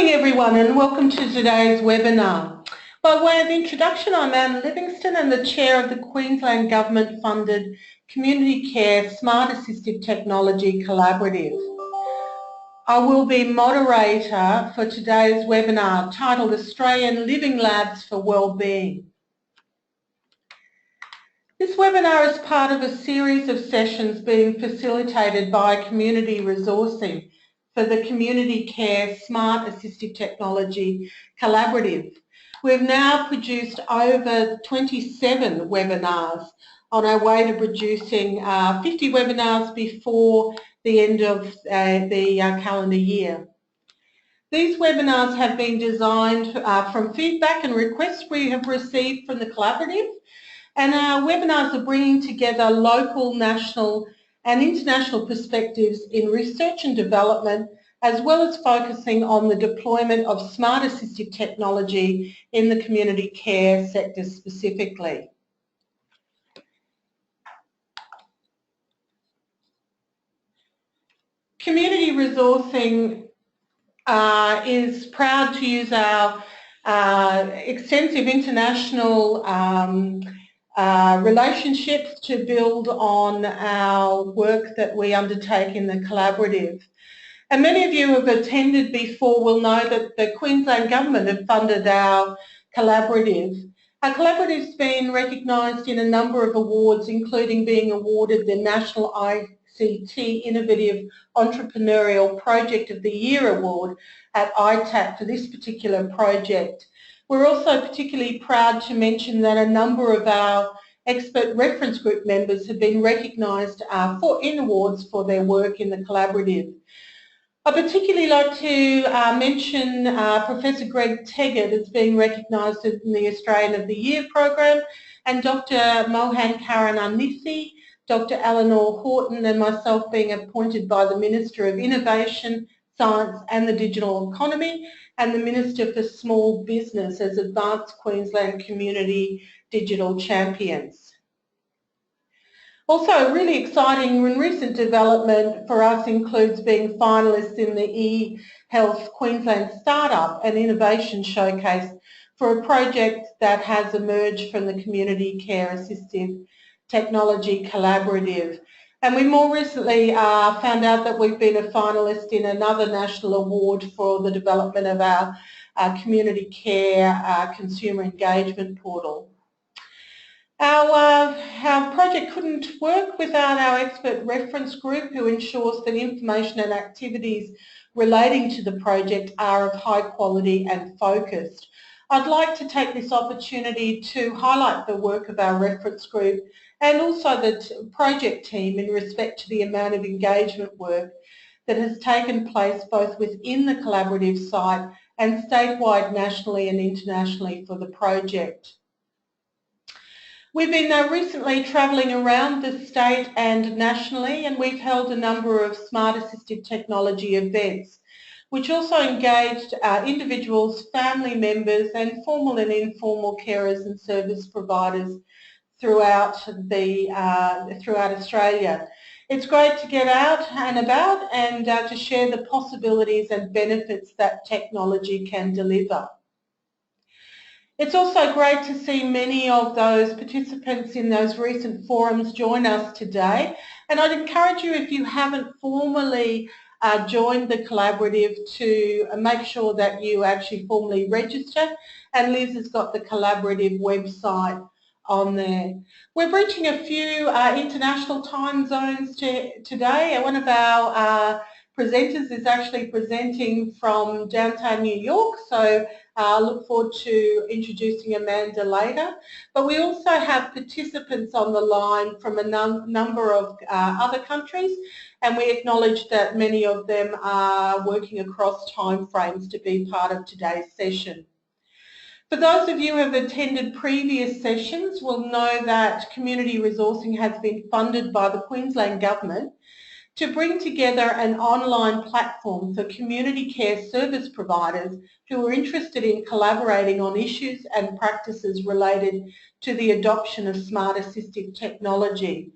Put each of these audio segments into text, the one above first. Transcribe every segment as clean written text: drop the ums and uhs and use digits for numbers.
morning everyone and welcome to today's webinar. By way of introduction, I'm Anne Livingston and the Chair of the Queensland Government funded Community Care Smart Assistive Technology Collaborative. I will be moderator for today's webinar titled Australian Living Labs for Wellbeing. This webinar is part of a series of sessions being facilitated by Community Resourcing for the Community Care Smart Assistive Technology Collaborative. We've now produced over 27 webinars on our way to producing 50 webinars before the end of the calendar year. These webinars have been designed from feedback and requests we have received from the collaborative, and our webinars are bringing together local, national and international perspectives in research and development, as well as focusing on the deployment of smart assistive technology in the community care sector specifically. Community Resourcing is proud to use our extensive international relationships to build on our work that we undertake in the collaborative. And many of you who have attended before will know that the Queensland Government have funded our collaborative. Our collaborative's been recognised in a number of awards, including being awarded the National ICT Innovative Entrepreneurial Project of the Year Award at ITAC for this particular project. We're also particularly proud to mention that a number of our expert reference group members have been recognised in awards for their work in the collaborative. I'd particularly like to mention Professor Greg Teggett as being recognised in the Australian of the Year program, and Dr. Mohan Karunanithy, Dr. Eleanor Horton and myself being appointed by the Minister of Innovation, Science and the Digital Economy and the Minister for Small Business as Advanced Queensland Community Digital Champions. Also, a really exciting and recent development for us includes being finalists in the eHealth Queensland Startup and Innovation Showcase for a project that has emerged from the Community Care Assistive Technology Collaborative. And we more recently found out that we've been a finalist in another national award for the development of our community care consumer engagement portal. Our project couldn't work without our expert reference group, who ensures that information and activities relating to the project are of high quality and focused. I'd like to take this opportunity to highlight the work of our reference group and also the project team in respect to the amount of engagement work that has taken place both within the collaborative site and statewide, nationally and internationally for the project. We've been recently travelling around the state and nationally, and we've held a number of smart assistive technology events, which also engaged individuals, family members and formal and informal carers and service providers throughout Australia. It's great to get out and about and to share the possibilities and benefits that technology can deliver. It's also great to see many of those participants in those recent forums join us today, and I'd encourage you, if you haven't formally joined the collaborative, to make sure that you actually formally register, and Liz has got the collaborative website on there. We're reaching a few international time zones today. One of our presenters is actually presenting from downtown New York, so I look forward to introducing Amanda later. But we also have participants on the line from a number of other countries, and we acknowledge that many of them are working across time frames to be part of today's session. For those of you who have attended previous sessions will know that Community Resourcing has been funded by the Queensland Government to bring together an online platform for community care service providers who are interested in collaborating on issues and practices related to the adoption of smart assistive technology.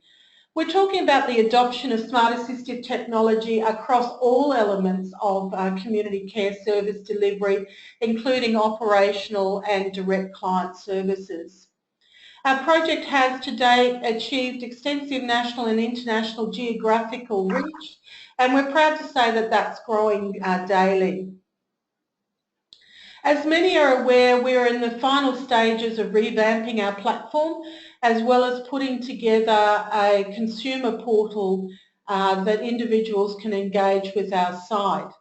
We're talking about the adoption of smart assistive technology across all elements of community care service delivery, including operational and direct client services. Our project has to date achieved extensive national and international geographical reach, and we're proud to say that that's growing daily. As many are aware, we're in the final stages of revamping our platform, as well as putting together a consumer portal that individuals can engage with our site.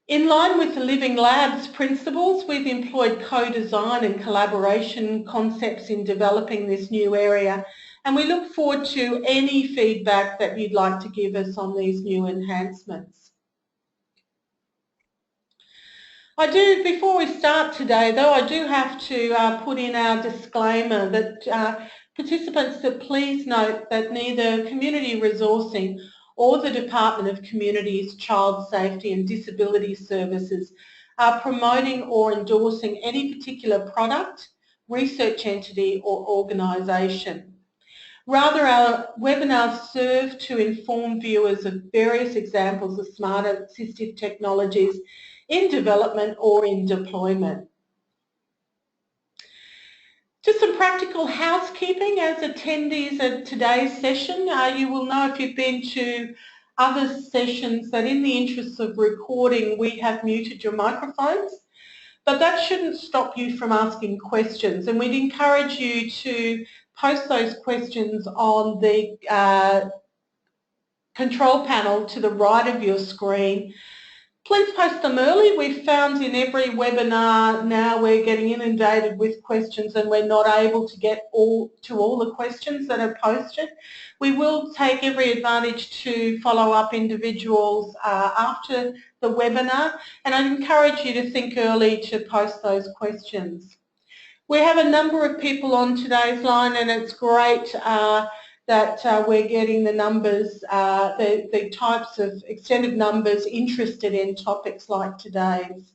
In line with the Living Labs principles, we've employed co-design and collaboration concepts in developing this new area, and we look forward to any feedback that you'd like to give us on these new enhancements. Before we start today though, I do have to put in our disclaimer that participants to please note that neither Community Resourcing or the Department of Communities, Child Safety and Disability Services are promoting or endorsing any particular product, research entity or organisation. Rather, our webinars serve to inform viewers of various examples of smart assistive technologies in development or in deployment. Just some practical housekeeping as attendees at today's session. You will know if you've been to other sessions that in the interests of recording we have muted your microphones, but that shouldn't stop you from asking questions, and we'd encourage you to post those questions on the control panel to the right of your screen. Please post them early. We've found in every webinar now we're getting inundated with questions and we're not able to get all the questions that are posted. We will take every advantage to follow up individuals after the webinar, and I encourage you to think early to post those questions. We have a number of people on today's line, and it's great that we're getting the numbers, the types of extended numbers interested in topics like today's.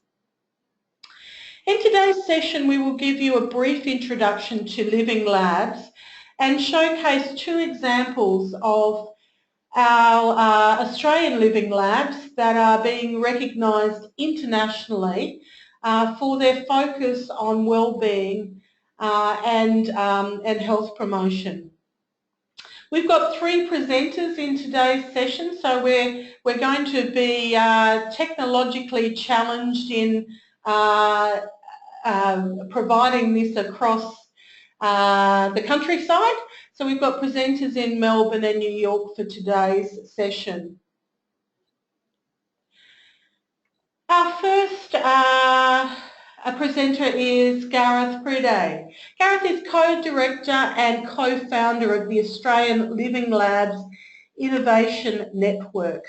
In today's session, we will give you a brief introduction to Living Labs and showcase two examples of our Australian Living Labs that are being recognised internationally for their focus on wellbeing and health promotion. We've got three presenters in today's session, so we're going to be technologically challenged in providing this across the countryside. So we've got presenters in Melbourne and New York for today's session. Our first presenter is Gareth Priday. Gareth is co-director and co-founder of the Australian Living Labs Innovation Network.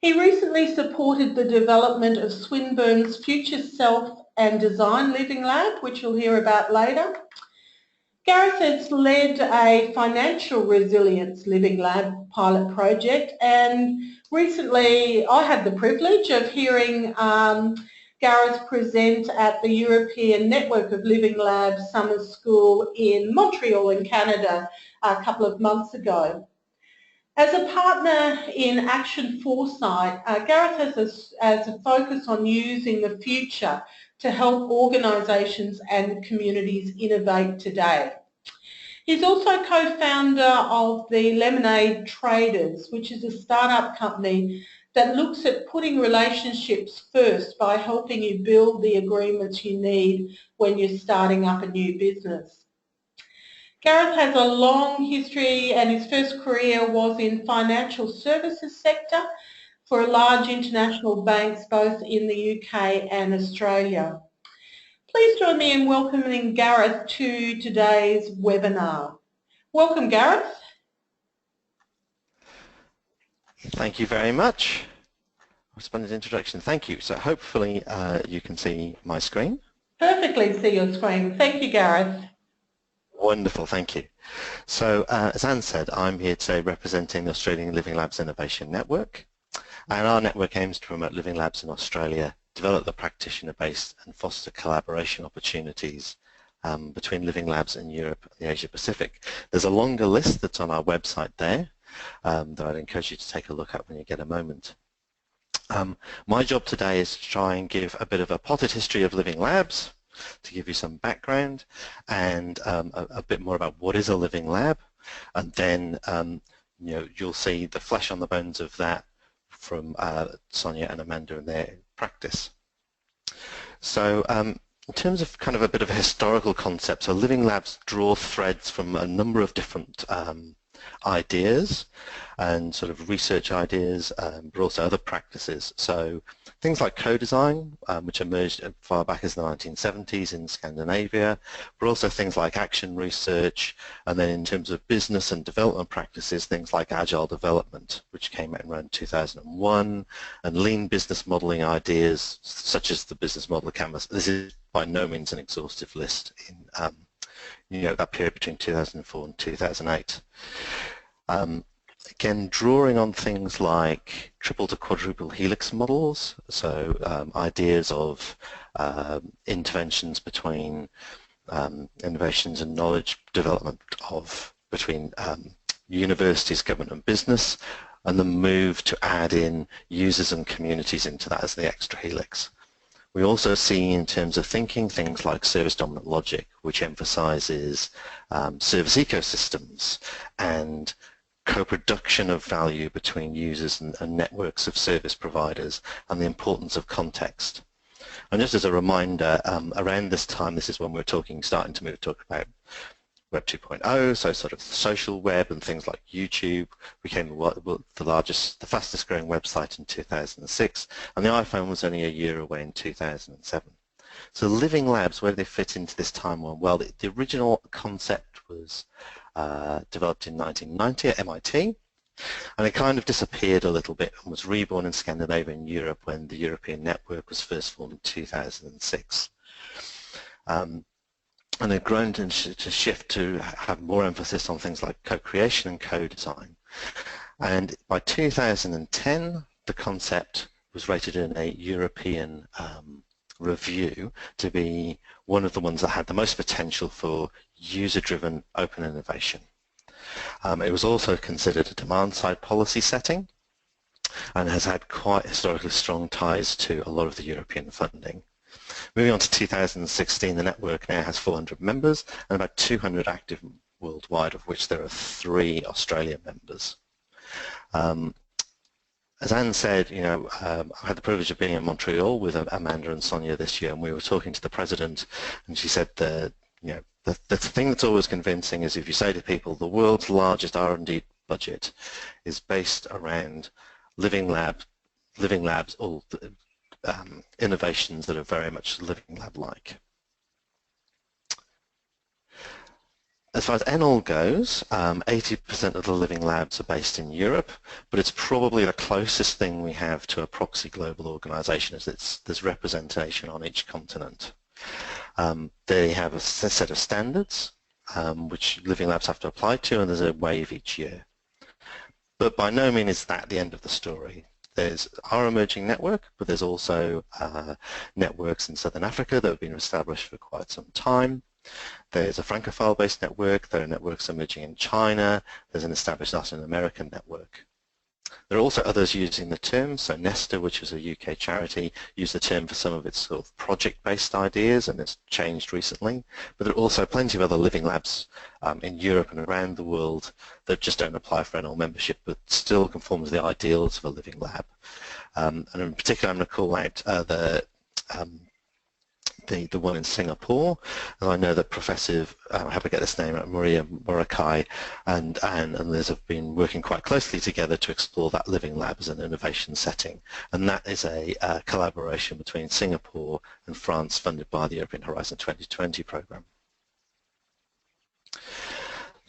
He recently supported the development of Swinburne's Future Self and Design Living Lab, which you'll hear about later. Gareth has led a financial resilience living lab pilot project, and recently I had the privilege of hearing Gareth present at the European Network of Living Labs Summer School in Montreal in Canada a couple of months ago. As a partner in Action Foresight, Gareth has a focus on using the future to help organisations and communities innovate today. He's also co-founder of the Lemonade Traders, which is a startup company that looks at putting relationships first by helping you build the agreements you need when you're starting up a new business. Gareth has a long history, and his first career was in financial services sector for large international banks both in the UK and Australia. Please join me in welcoming Gareth to today's webinar. Welcome, Gareth. Thank you very much. Splendid introduction. Thank you. So hopefully you can see my screen. Perfectly see your screen. Thank you, Gareth. Wonderful. Thank you. So as Anne said, I'm here today representing the Australian Living Labs Innovation Network. And our network aims to promote living labs in Australia, develop the practitioner-based and foster collaboration opportunities between living labs in Europe and the Asia Pacific. There's a longer list that's on our website there that I'd encourage you to take a look at when you get a moment. My job today is to try and give a bit of a potted history of living labs, to give you some background and a bit more about what is a living lab, and then you'll see the flesh on the bones of that from Sonja and Amanda and their practice. So in terms of kind of a bit of a historical concept, so living labs draw threads from a number of different ideas and sort of research ideas, but also other practices. So things like co-design, which emerged as far back as the 1970s in Scandinavia, but also things like action research, and then in terms of business and development practices, things like agile development, which came out around 2001, and lean business modeling ideas, such as the business model canvas. This is by no means an exhaustive list in that period between 2004 and 2008. Again, drawing on things like triple to quadruple helix models, so ideas of interventions between innovations and knowledge development between universities, government and business, and the move to add in users and communities into that as the extra helix. We also see in terms of thinking things like service dominant logic, which emphasizes service ecosystems and co-production of value between users and networks of service providers, and the importance of context. And just as a reminder, around this time, this is when we're starting to talk about Web 2.0, so sort of social web and things like YouTube became the fastest growing website in 2006, and the iPhone was only a year away in 2007. So living labs, where they fit into this timeline? Well, the original concept was developed in 1990 at MIT, and it kind of disappeared a little bit and was reborn in Scandinavia and Europe when the European network was first formed in 2006. And they've grown to shift to have more emphasis on things like co-creation and co-design. And by 2010, the concept was rated in a European review to be one of the ones that had the most potential for user-driven open innovation. It was also considered a demand-side policy setting and has had quite historically strong ties to a lot of the European funding. Moving on to 2016, the network now has 400 members and about 200 active worldwide, of which there are 3 Australian members. As Anne said, I had the privilege of being in Montreal with Amanda and Sonja this year, and we were talking to the president, and she said the thing that's always convincing is if you say to people the world's largest R&D budget is based around living labs, all innovations that are very much living lab-like. As far as NL goes, 80% of the living labs are based in Europe, but it's probably the closest thing we have to a proxy global organisation, as there's representation on each continent. They have a set of standards which living labs have to apply to, and there's a wave each year. But by no means is that the end of the story. There's our emerging network, but there's also networks in Southern Africa that have been established for quite some time. There's a Francophile-based network, there are networks emerging in China, there's an established Latin American network. There are also others using the term, so Nesta, which is a UK charity, used the term for some of its sort of project-based ideas, and it's changed recently. But there are also plenty of other living labs in Europe and around the world that just don't apply for NL membership, but still conform to the ideals of a living lab. And in particular, I'm going to call out the one in Singapore, and I know that Professor, I have to get this name out, Maria Morakai and Anne and Liz have been working quite closely together to explore that living lab as an innovation setting, and that is a collaboration between Singapore and France funded by the European Horizon 2020 programme.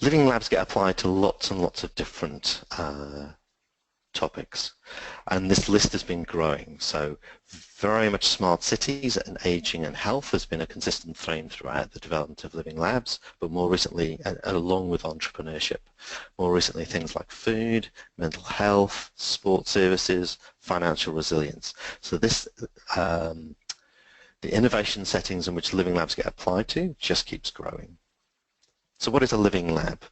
Living labs get applied to lots and lots of different topics, and this list has been growing. So very much smart cities and ageing and health has been a consistent theme throughout the development of living labs, but more recently, along with entrepreneurship, more recently things like food, mental health, sport services, financial resilience. So this the innovation settings in which living labs get applied to just keeps growing. So what is a living lab?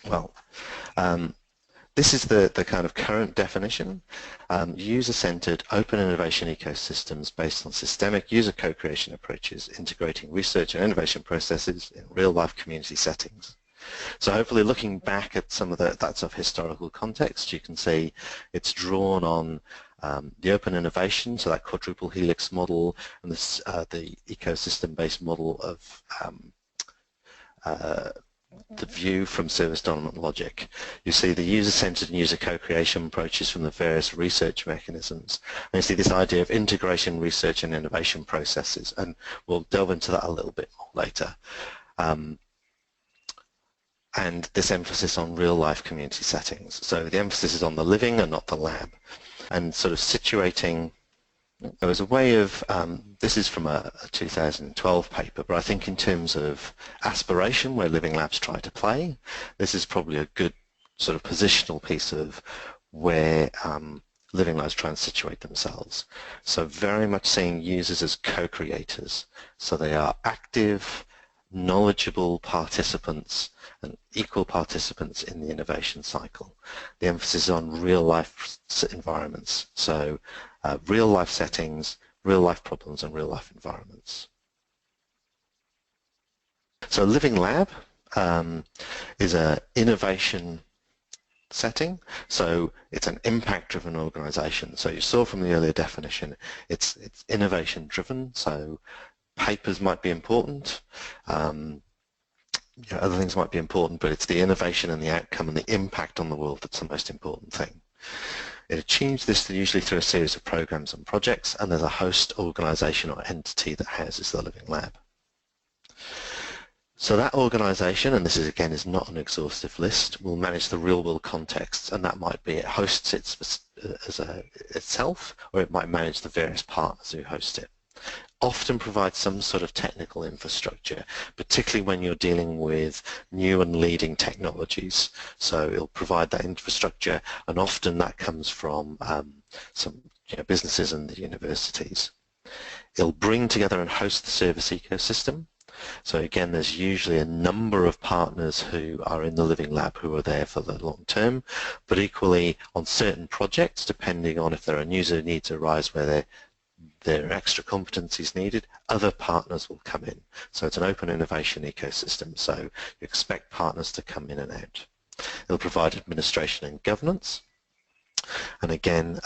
Well, this is the kind of current definition. User-centered open innovation ecosystems based on systemic user co-creation approaches, integrating research and innovation processes in real-life community settings. So hopefully looking back at some of that sort of historical context, you can see it's drawn on the open innovation, so that quadruple helix model, and this, the ecosystem-based model of the view from service dominant logic. You see the user-centered and user co-creation approaches from the various research mechanisms. And you see this idea of integration, research and innovation processes, and we'll delve into that a little bit more later. And this emphasis on real-life community settings. So the emphasis is on the living and not the lab. And sort of situating, there was a way of, this is from a 2012 paper, but I think in terms of aspiration, where living labs try to play, this is probably a good sort of positional piece of where living labs try and situate themselves. So very much seeing users as co-creators. So they are active, knowledgeable participants and equal participants in the innovation cycle. The emphasis is on real-life environments, so real-life settings, real-life problems and real-life environments. So a living lab is an innovation setting, so it's an impact-driven organization. So you saw from the earlier definition, it's innovation-driven, so papers might be important, other things might be important, but it's the innovation and the outcome and the impact on the world that's the most important thing. It achieves this usually through a series of programs and projects, and there's a host organization or entity that houses the living lab. So that organization, and this is again is not an exhaustive list, will manage the real-world context, and that might be it hosts it itself, or it might manage the various partners who host it. Often provides some sort of technical infrastructure, particularly when you're dealing with new and leading technologies. So it'll provide that infrastructure, and often that comes from some businesses and the universities. It'll bring together and host the service ecosystem. So again, there's usually a number of partners who are in the living lab who are there for the long term, but equally on certain projects, depending on if there are user needs arise where there are extra competencies needed, other partners will come in. So it's an open innovation ecosystem, so you expect partners to come in and out. It'll provide administration and governance. And again,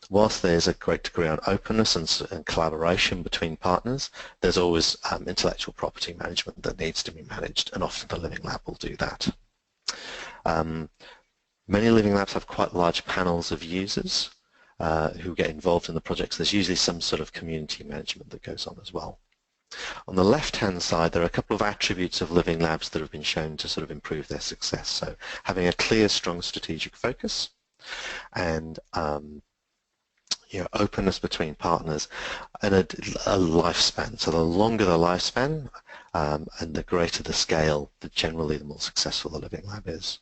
whilst there's a great degree of openness and collaboration between partners, there's always intellectual property management that needs to be managed, and often the living lab will do that. Many living labs have quite large panels of users who get involved in the projects. There's usually some sort of community management that goes on as well. On the left-hand side, there are a couple of attributes of living labs that have been shown to sort of improve their success. So having a clear, strong strategic focus, and openness between partners, and a lifespan. So the longer the lifespan and the greater the scale, generally the more successful the living lab is.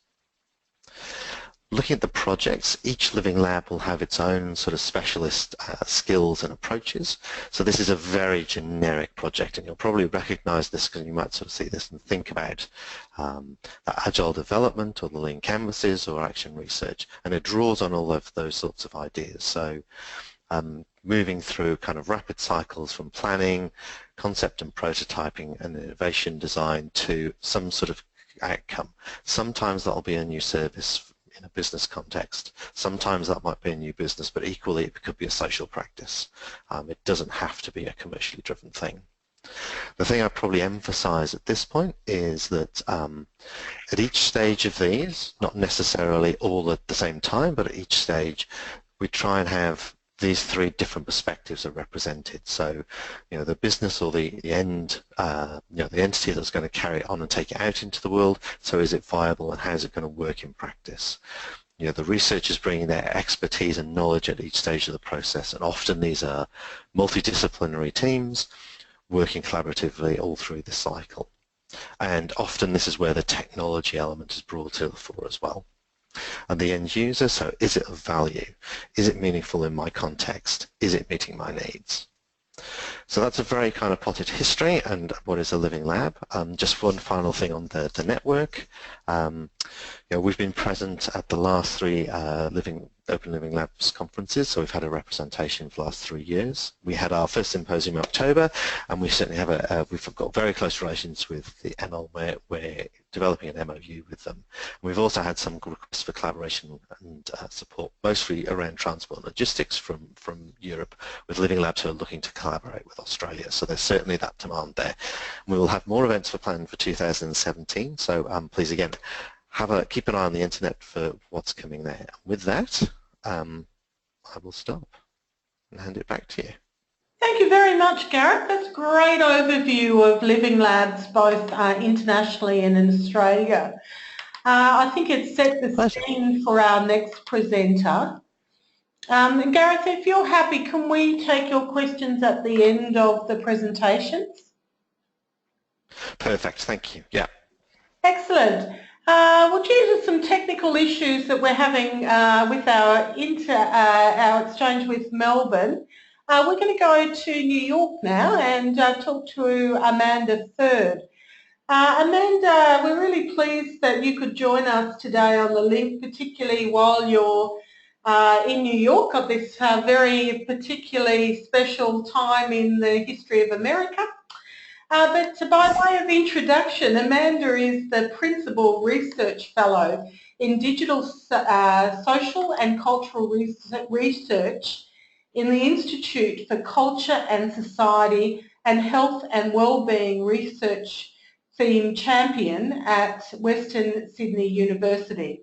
Looking at the projects, each living lab will have its own sort of specialist skills and approaches. So this is a very generic project, and you'll probably recognize this because you might sort of see this and think about that agile development or the lean canvases or action research, and it draws on all of those sorts of ideas. So moving through kind of rapid cycles from planning, concept and prototyping and innovation design to some sort of outcome. Sometimes that'll be a new service in a business context. Sometimes that might be a new business, but equally it could be a social practice. It doesn't have to be a commercially driven thing. The thing I'd probably emphasize at this point is that at each stage of these, not necessarily all at the same time, but at each stage we try and have these three different perspectives are represented. So, the business or the end, the entity that's going to carry it on and take it out into the world. So, is it viable, and how is it going to work in practice? The researchers bringing their expertise and knowledge at each stage of the process, and often these are multidisciplinary teams working collaboratively all through the cycle. And often this is where the technology element is brought to the fore as well. And the end user, so is it of value? Is it meaningful in my context? Is it meeting my needs? So that's a very kind of potted history and what is a living lab. Just one final thing on the network. We've been present at the last 3 Open Living Labs conferences, so we've had a representation for the last 3 years. We had our first symposium in October, and we certainly have we've got very close relations with the ML, where we're developing an MOU with them. And we've also had some requests for collaboration and support, mostly around transport and logistics from Europe, with Living Labs who are looking to collaborate with Australia. So there's certainly that demand there. And we will have more events planned for 2017, so please again, keep an eye on the internet for what's coming there. With that, I will stop and hand it back to you. Thank you very much, Gareth. That's a great overview of Living Labs, both internationally and in Australia. I think it set the scene for our next presenter. Gareth, if you're happy, can we take your questions at the end of the presentations? Perfect, thank you. Yeah. Excellent. Well, due to some technical issues that we're having with our exchange with Melbourne, we're going to go to New York now and talk to Amanda Third. Amanda, we're really pleased that you could join us today on the link, particularly while you're in New York at this very particularly special time in the history of America. But by way of introduction, Amanda is the Principal Research Fellow in Digital, Social and Cultural Research in the Institute for Culture and Society and Health and Wellbeing Research Theme Champion at Western Sydney University.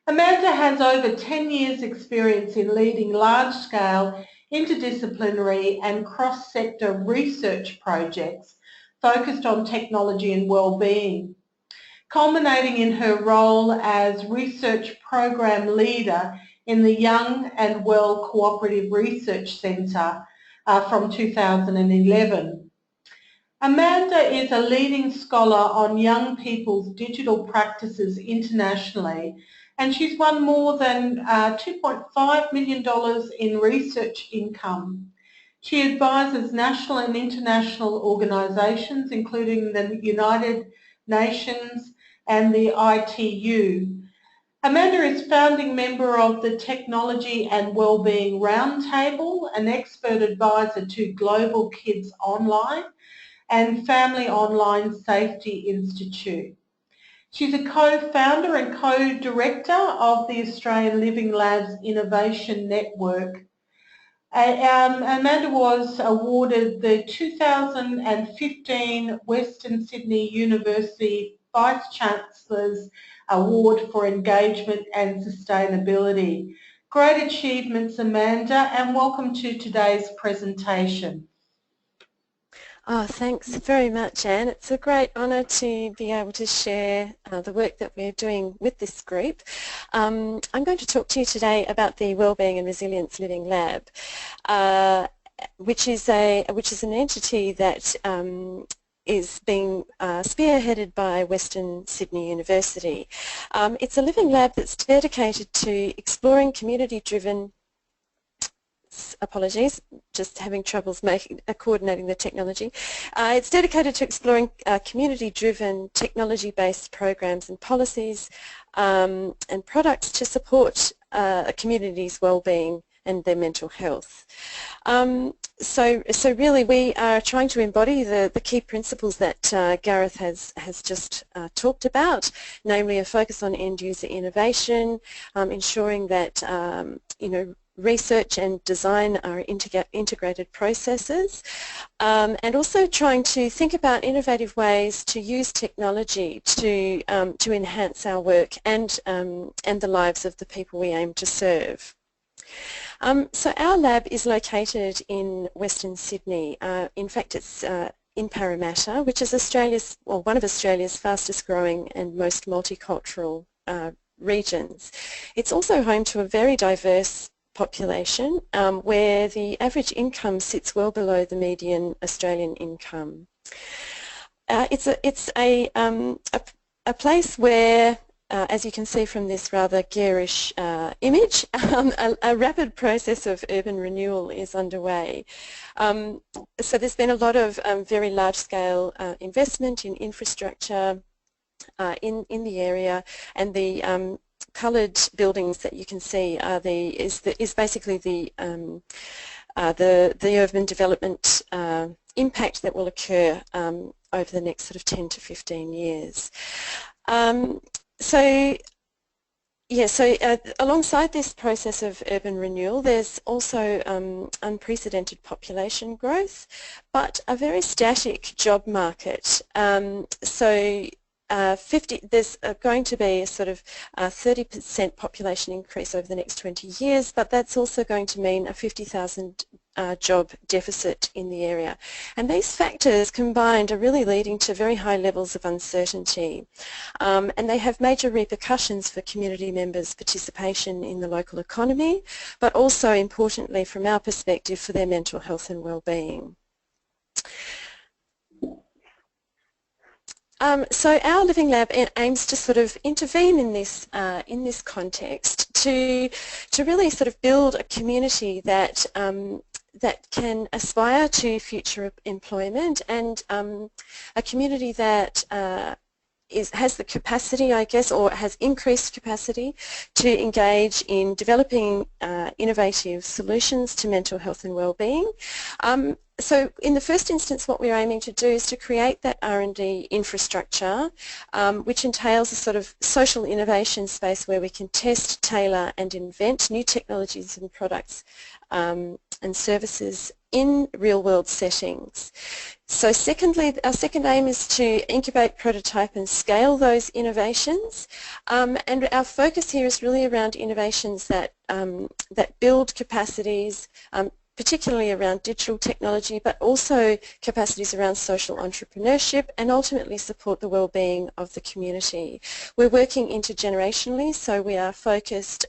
Amanda has over 10 years' experience in leading large-scale interdisciplinary and cross-sector research projects focused on technology and wellbeing, culminating in her role as research program leader in the Young and Well Cooperative Research Centre from 2011. Amanda is a leading scholar on young people's digital practices internationally, and she's won more than $2.5 million in research income. She advises national and international organisations, including the United Nations and the ITU. Amanda is founding member of the Technology and Wellbeing Roundtable, an expert advisor to Global Kids Online and Family Online Safety Institute. She's a co-founder and co-director of the Australian Living Labs Innovation Network. Amanda was awarded the 2015 Western Sydney University Vice-Chancellor's Award for Engagement and Sustainability. Great achievements, Amanda, and welcome to today's presentation. Oh, thanks very much, Anne. It's a great honour to be able to share the work that we're doing with this group. I'm going to talk to you today about the Wellbeing and Resilience Living Lab, which is an entity that is being spearheaded by Western Sydney University. It's a living lab that's dedicated to exploring community-driven, apologies, just having troubles coordinating the technology. It's dedicated to exploring community-driven, technology-based programs and policies and products to support a community's well-being and their mental health. So really we are trying to embody the key principles that Gareth has just talked about, namely a focus on end-user innovation, ensuring that research and design are integrated processes, and also trying to think about innovative ways to use technology to enhance our work and the lives of the people we aim to serve. So our lab is located in Western Sydney. In fact, it's in Parramatta, which is one of Australia's fastest growing and most multicultural regions. It's also home to a very diverse population where the average income sits well below the median Australian income. It's a place where as you can see from this rather garish image, a rapid process of urban renewal is underway. So there's been a lot of very large-scale investment in infrastructure in the area, and the coloured buildings that you can see are is basically the urban development impact that will occur over the next sort of 10 to 15 years. Alongside this process of urban renewal, there's also unprecedented population growth, but a very static job market. There's going to be a sort of 30% population increase over the next 20 years, but that's also going to mean a 50,000 job deficit in the area. And these factors combined are really leading to very high levels of uncertainty, and they have major repercussions for community members' participation in the local economy, but also importantly from our perspective for their mental health and well-being. So our Living Lab aims to sort of intervene in this context to really sort of build a community that that can aspire to future employment, and a community that has the capacity, I guess, or has increased capacity to engage in developing innovative solutions to mental health and well-being. So in the first instance, what we're aiming to do is to create that R&D infrastructure, which entails a sort of social innovation space where we can test, tailor and invent new technologies and products and services in real-world settings. So secondly, our second aim is to incubate, prototype and scale those innovations, and our focus here is really around innovations that, that build capacities, particularly around digital technology, but also capacities around social entrepreneurship and ultimately support the well-being of the community. We're working intergenerationally, so we are focused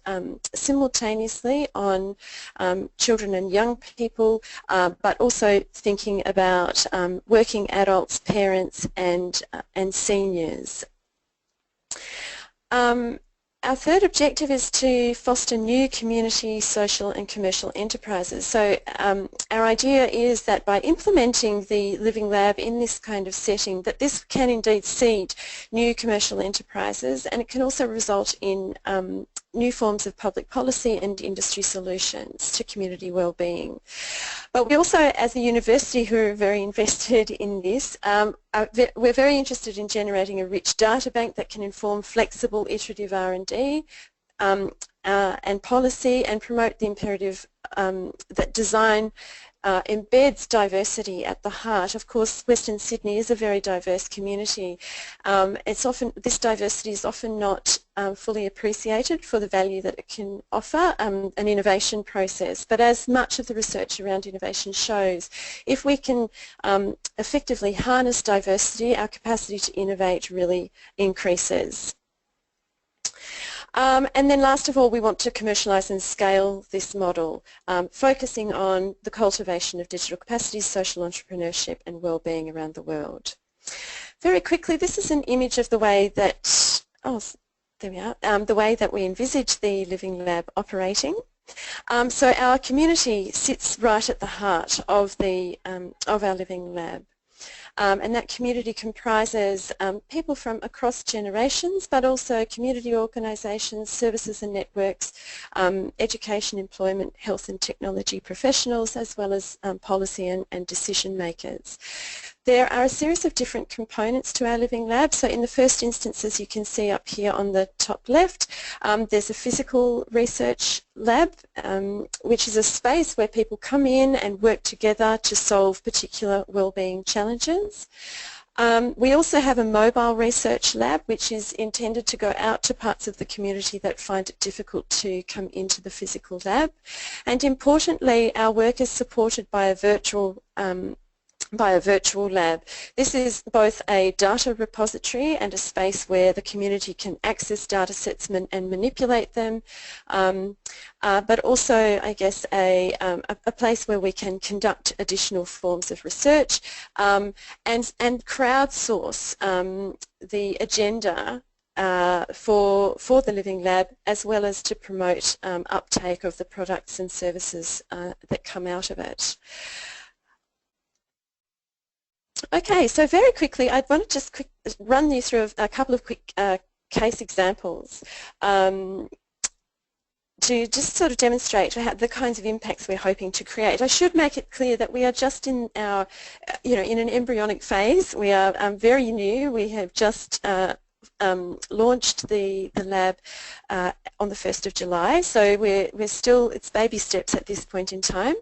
simultaneously on children and young people, but also thinking about working adults, parents and seniors. Our third objective is to foster new community, social and commercial enterprises. So our idea is that by implementing the Living Lab in this kind of setting, that this can indeed seed new commercial enterprises, and it can also result in new forms of public policy and industry solutions to community well-being. But we also, as a university who are very invested in this, we're very interested in generating a rich data bank that can inform flexible iterative R&D and policy, and promote the imperative that design embeds diversity at the heart. Of course, Western Sydney is a very diverse community. This diversity is often not fully appreciated for the value that it can offer an innovation process. But as much of the research around innovation shows, if we can effectively harness diversity, our capacity to innovate really increases. And then last of all, we want to commercialise and scale this model, focusing on the cultivation of digital capacities, social entrepreneurship and well-being around the world. Very quickly, this is an image of the way that, there we are, the way that we envisage the Living Lab operating. So our community sits right at the heart of our Living Lab. And that community comprises people from across generations, but also community organisations, services and networks, education, employment, health and technology professionals, as well as policy and decision makers. There are a series of different components to our Living Lab. So in the first instance, as you can see up here on the top left, there's a physical research lab, which is a space where people come in and work together to solve particular wellbeing challenges. We also have a mobile research lab, which is intended to go out to parts of the community that find it difficult to come into the physical lab. And importantly, our work is supported by a virtual lab. This is both a data repository and a space where the community can access data sets and manipulate them, but also, I guess, a place where we can conduct additional forms of research and crowdsource the agenda for the Living Lab, as well as to promote uptake of the products and services that come out of it. Okay, so very quickly, I want to just run you through a couple of quick case examples to just sort of demonstrate the kinds of impacts we're hoping to create. I should make it clear that we are just in our, in an embryonic phase. We are very new. We have just launched the lab on the 1st of July, so we're still, it's baby steps at this point in time,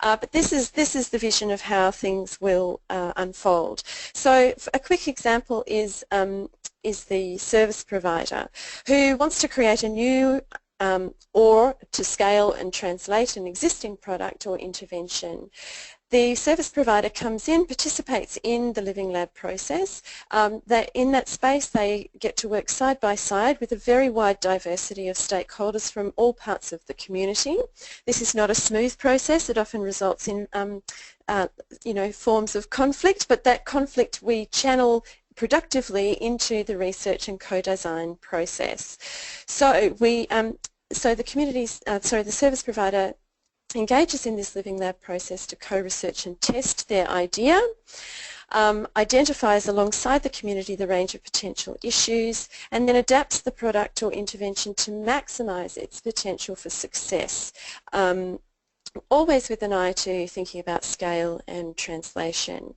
but this is the vision of how things will unfold. So a quick example is the service provider who wants to create a new or to scale and translate an existing product or intervention. The service provider comes in, participates in the Living Lab process. In that space they get to work side by side with a very wide diversity of stakeholders from all parts of the community. This is not a smooth process. It often results in forms of conflict, but that conflict we channel productively into the research and co-design process. So the service provider engages in this Living Lab process to co-research and test their idea, identifies alongside the community the range of potential issues, and then adapts the product or intervention to maximise its potential for success, always with an eye to thinking about scale and translation.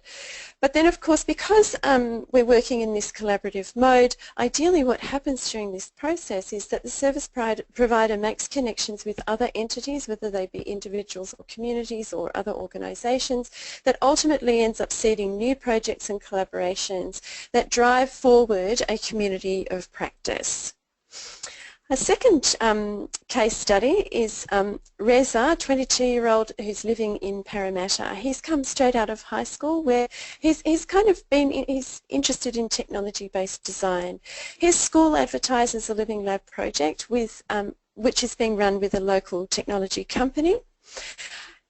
But then of course, because we're working in this collaborative mode, ideally what happens during this process is that the service provider makes connections with other entities, whether they be individuals or communities or other organisations, that ultimately ends up seeding new projects and collaborations that drive forward a community of practice. A second case study is Reza, 22-year-old who's living in Parramatta. He's come straight out of high school where he's interested in technology-based design. His school advertises a Living Lab project with, which is being run with a local technology company.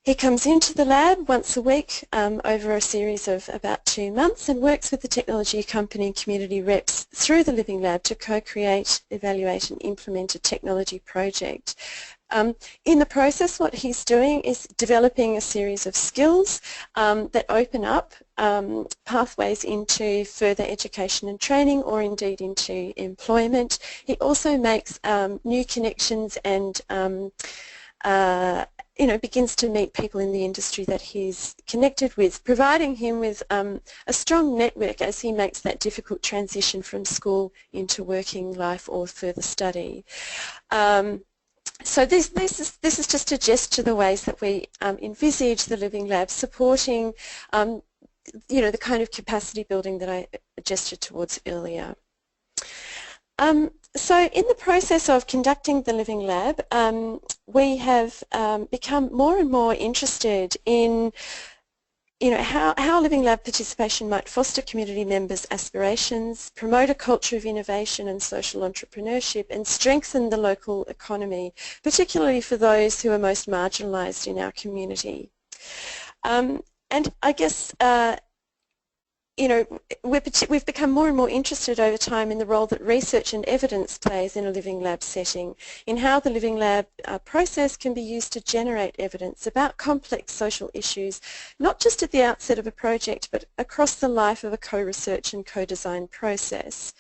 He comes into the lab once a week over a series of about 2 months and works with the technology company and community reps through the Living Lab to co-create, evaluate and implement a technology project. In the process, what he's doing is developing a series of skills that open up pathways into further education and training, or indeed into employment. He also makes new connections and begins to meet people in the industry that he's connected with, providing him with a strong network as he makes that difficult transition from school into working life or further study. So this is just a gesture the ways that we envisage the Living Lab supporting, the kind of capacity building that I gestured towards earlier. So in the process of conducting the Living Lab, we have become more and more interested in how Living Lab participation might foster community members' aspirations, promote a culture of innovation and social entrepreneurship, and strengthen the local economy, particularly for those who are most marginalised in our community. And I guess we've become more and more interested over time in the role that research and evidence plays in a Living Lab setting, in how the Living Lab process can be used to generate evidence about complex social issues, not just at the outset of a project, but across the life of a co-research and co-design process.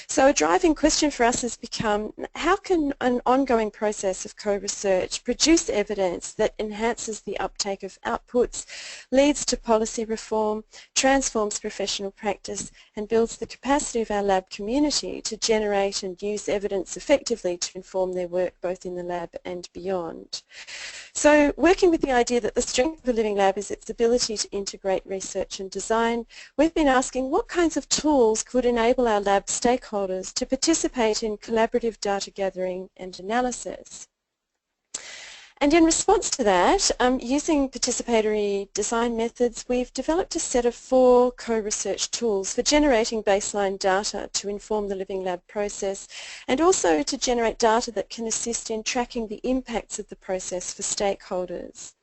So a driving question for us has become, how can an ongoing process of co-research produce evidence that enhances the uptake of outputs, leads to policy reform, transforms professional practice, and builds the capacity of our lab community to generate and use evidence effectively to inform their work both in the lab and beyond. So working with the idea that the strength of the Living Lab is its ability to integrate research and design, we've been asking what kinds of tools could enable our lab stakeholders to participate in collaborative data gathering and analysis. And in response to that, using participatory design methods, we've developed a set of 4 co-research tools for generating baseline data to inform the Living Lab process, and also to generate data that can assist in tracking the impacts of the process for stakeholders.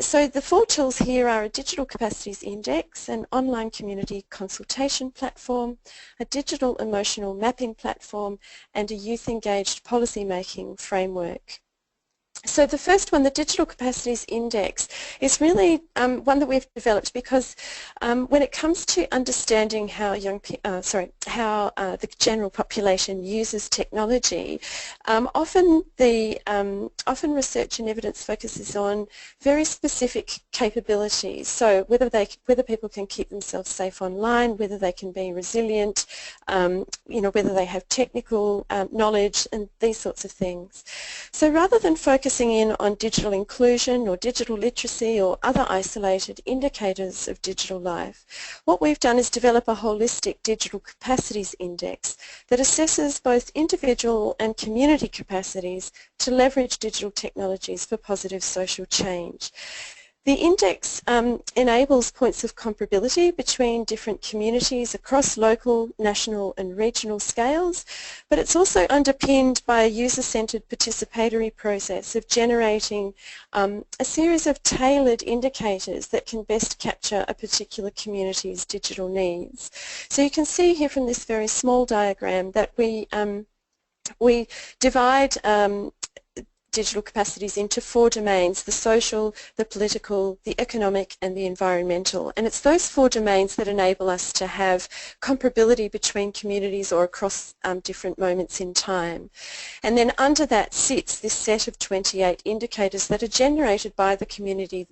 So the 4 tools here are a digital capacities index, an online community consultation platform, a digital emotional mapping platform, and a youth engaged policy making framework. So the first one, the Digital Capacities Index, is really one that we've developed because when it comes to understanding how the general population uses technology, often research and evidence focuses on very specific capabilities. So whether people can keep themselves safe online, whether they can be resilient, whether they have technical knowledge and these sorts of things. So rather than focusing in on digital inclusion or digital literacy or other isolated indicators of digital life, what we've done is develop a holistic digital capacities index that assesses both individual and community capacities to leverage digital technologies for positive social change. The index enables points of comparability between different communities across local, national and regional scales, but it's also underpinned by a user-centred participatory process of generating a series of tailored indicators that can best capture a particular community's digital needs. So you can see here from this very small diagram that we divide digital capacities into 4 domains: the social, the political, the economic and the environmental. And it's those 4 domains that enable us to have comparability between communities or across different moments in time. And then under that sits this set of 28 indicators that are generated by the community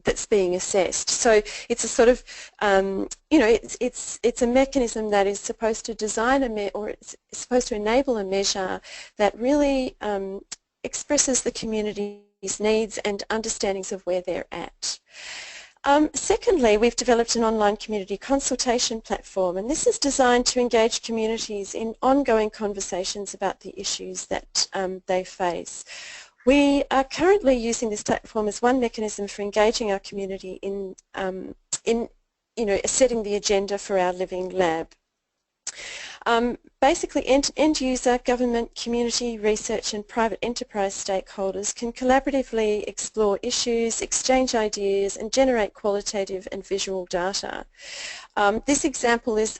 that's being assessed. So it's a sort of, it's a mechanism that is supposed to design it's supposed to enable a measure that really expresses the community's needs and understandings of where they're at. Secondly, we've developed an online community consultation platform, and this is designed to engage communities in ongoing conversations about the issues that they face. We are currently using this platform as one mechanism for engaging our community in setting the agenda for our living lab. Basically, end user, government, community, research and private enterprise stakeholders can collaboratively explore issues, exchange ideas and generate qualitative and visual data. This example is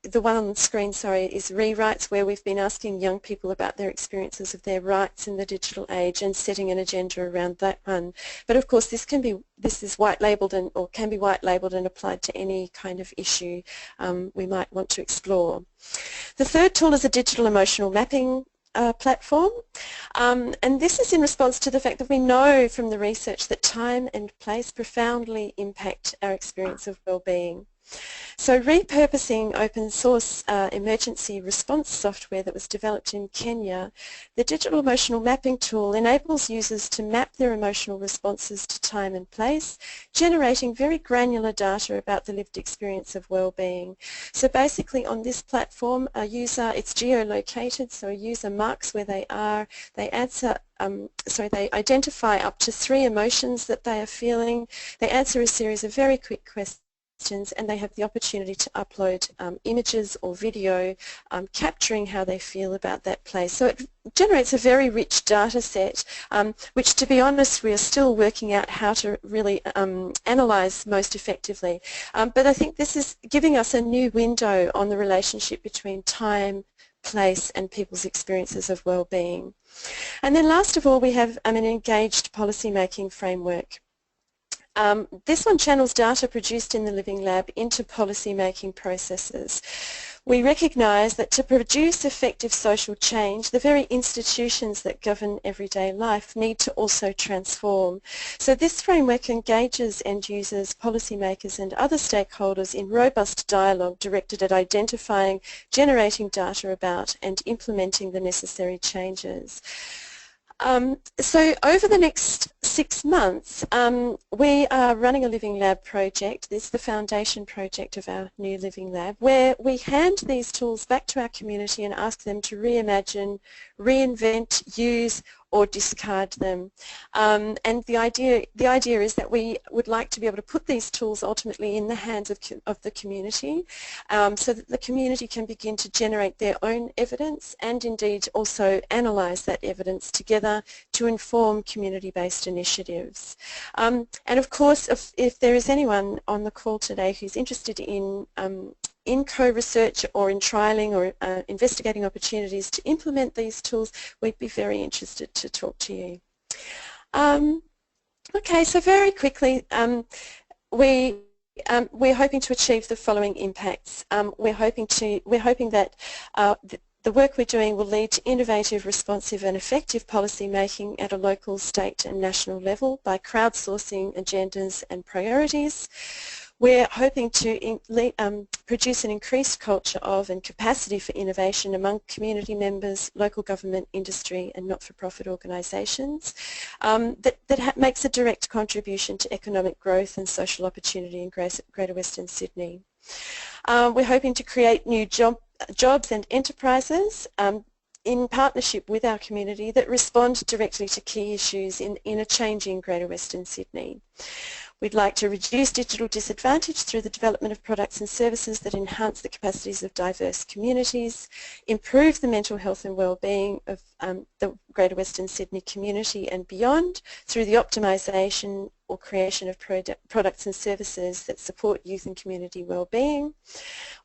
the one on the screen, is rewrites, where we've been asking young people about their experiences of their rights in the digital age and setting an agenda around that one. But of course this is white labelled or can be white labelled and applied to any kind of issue we might want to explore. The third tool is a digital emotional mapping platform, and this is in response to the fact that we know from the research that time and place profoundly impact our experience of well-being. So repurposing open source emergency response software that was developed in Kenya, the digital emotional mapping tool enables users to map their emotional responses to time and place, generating very granular data about the lived experience of well-being. So basically on this platform, a user, it's geolocated, so a user marks where they are, they they identify up to 3 emotions that they are feeling, they answer a series of very quick questions, and they have the opportunity to upload images or video capturing how they feel about that place. So it generates a very rich data set, which, to be honest, we are still working out how to really analyse most effectively. But I think this is giving us a new window on the relationship between time, place and people's experiences of well-being. And then last of all, we have an engaged policy-making framework. This one channels data produced in the Living Lab into policy-making processes. We recognise that to produce effective social change, the very institutions that govern everyday life need to also transform. So this framework engages end users, policymakers and other stakeholders in robust dialogue directed at identifying, generating data about and implementing the necessary changes. So over the next 6 months, we are running a Living Lab project. This is the foundation project of our new Living Lab, where we hand these tools back to our community and ask them to reimagine, reinvent, use or discard them. And the idea is that we would like to be able to put these tools ultimately in the hands of the community, so that the community can begin to generate their own evidence and indeed also analyse that evidence together to inform community-based initiatives. And of course, if there is anyone on the call today who's interested in co-research or in trialling or investigating opportunities to implement these tools, we'd be very interested to talk to you. Okay, so very quickly, we're hoping to achieve the following impacts. We're hoping that the work we're doing will lead to innovative, responsive and effective policy making at a local, state and national level by crowdsourcing agendas and priorities. We're hoping to produce an increased culture of and capacity for innovation among community members, local government, industry and not-for-profit organisations that makes a direct contribution to economic growth and social opportunity in Greater Western Sydney. We're hoping to create new jobs and enterprises in partnership with our community that respond directly to key issues in a changing Greater Western Sydney. We'd like to reduce digital disadvantage through the development of products and services that enhance the capacities of diverse communities, improve the mental health and wellbeing of the Greater Western Sydney community and beyond through the optimisation or creation of products and services that support youth and community wellbeing.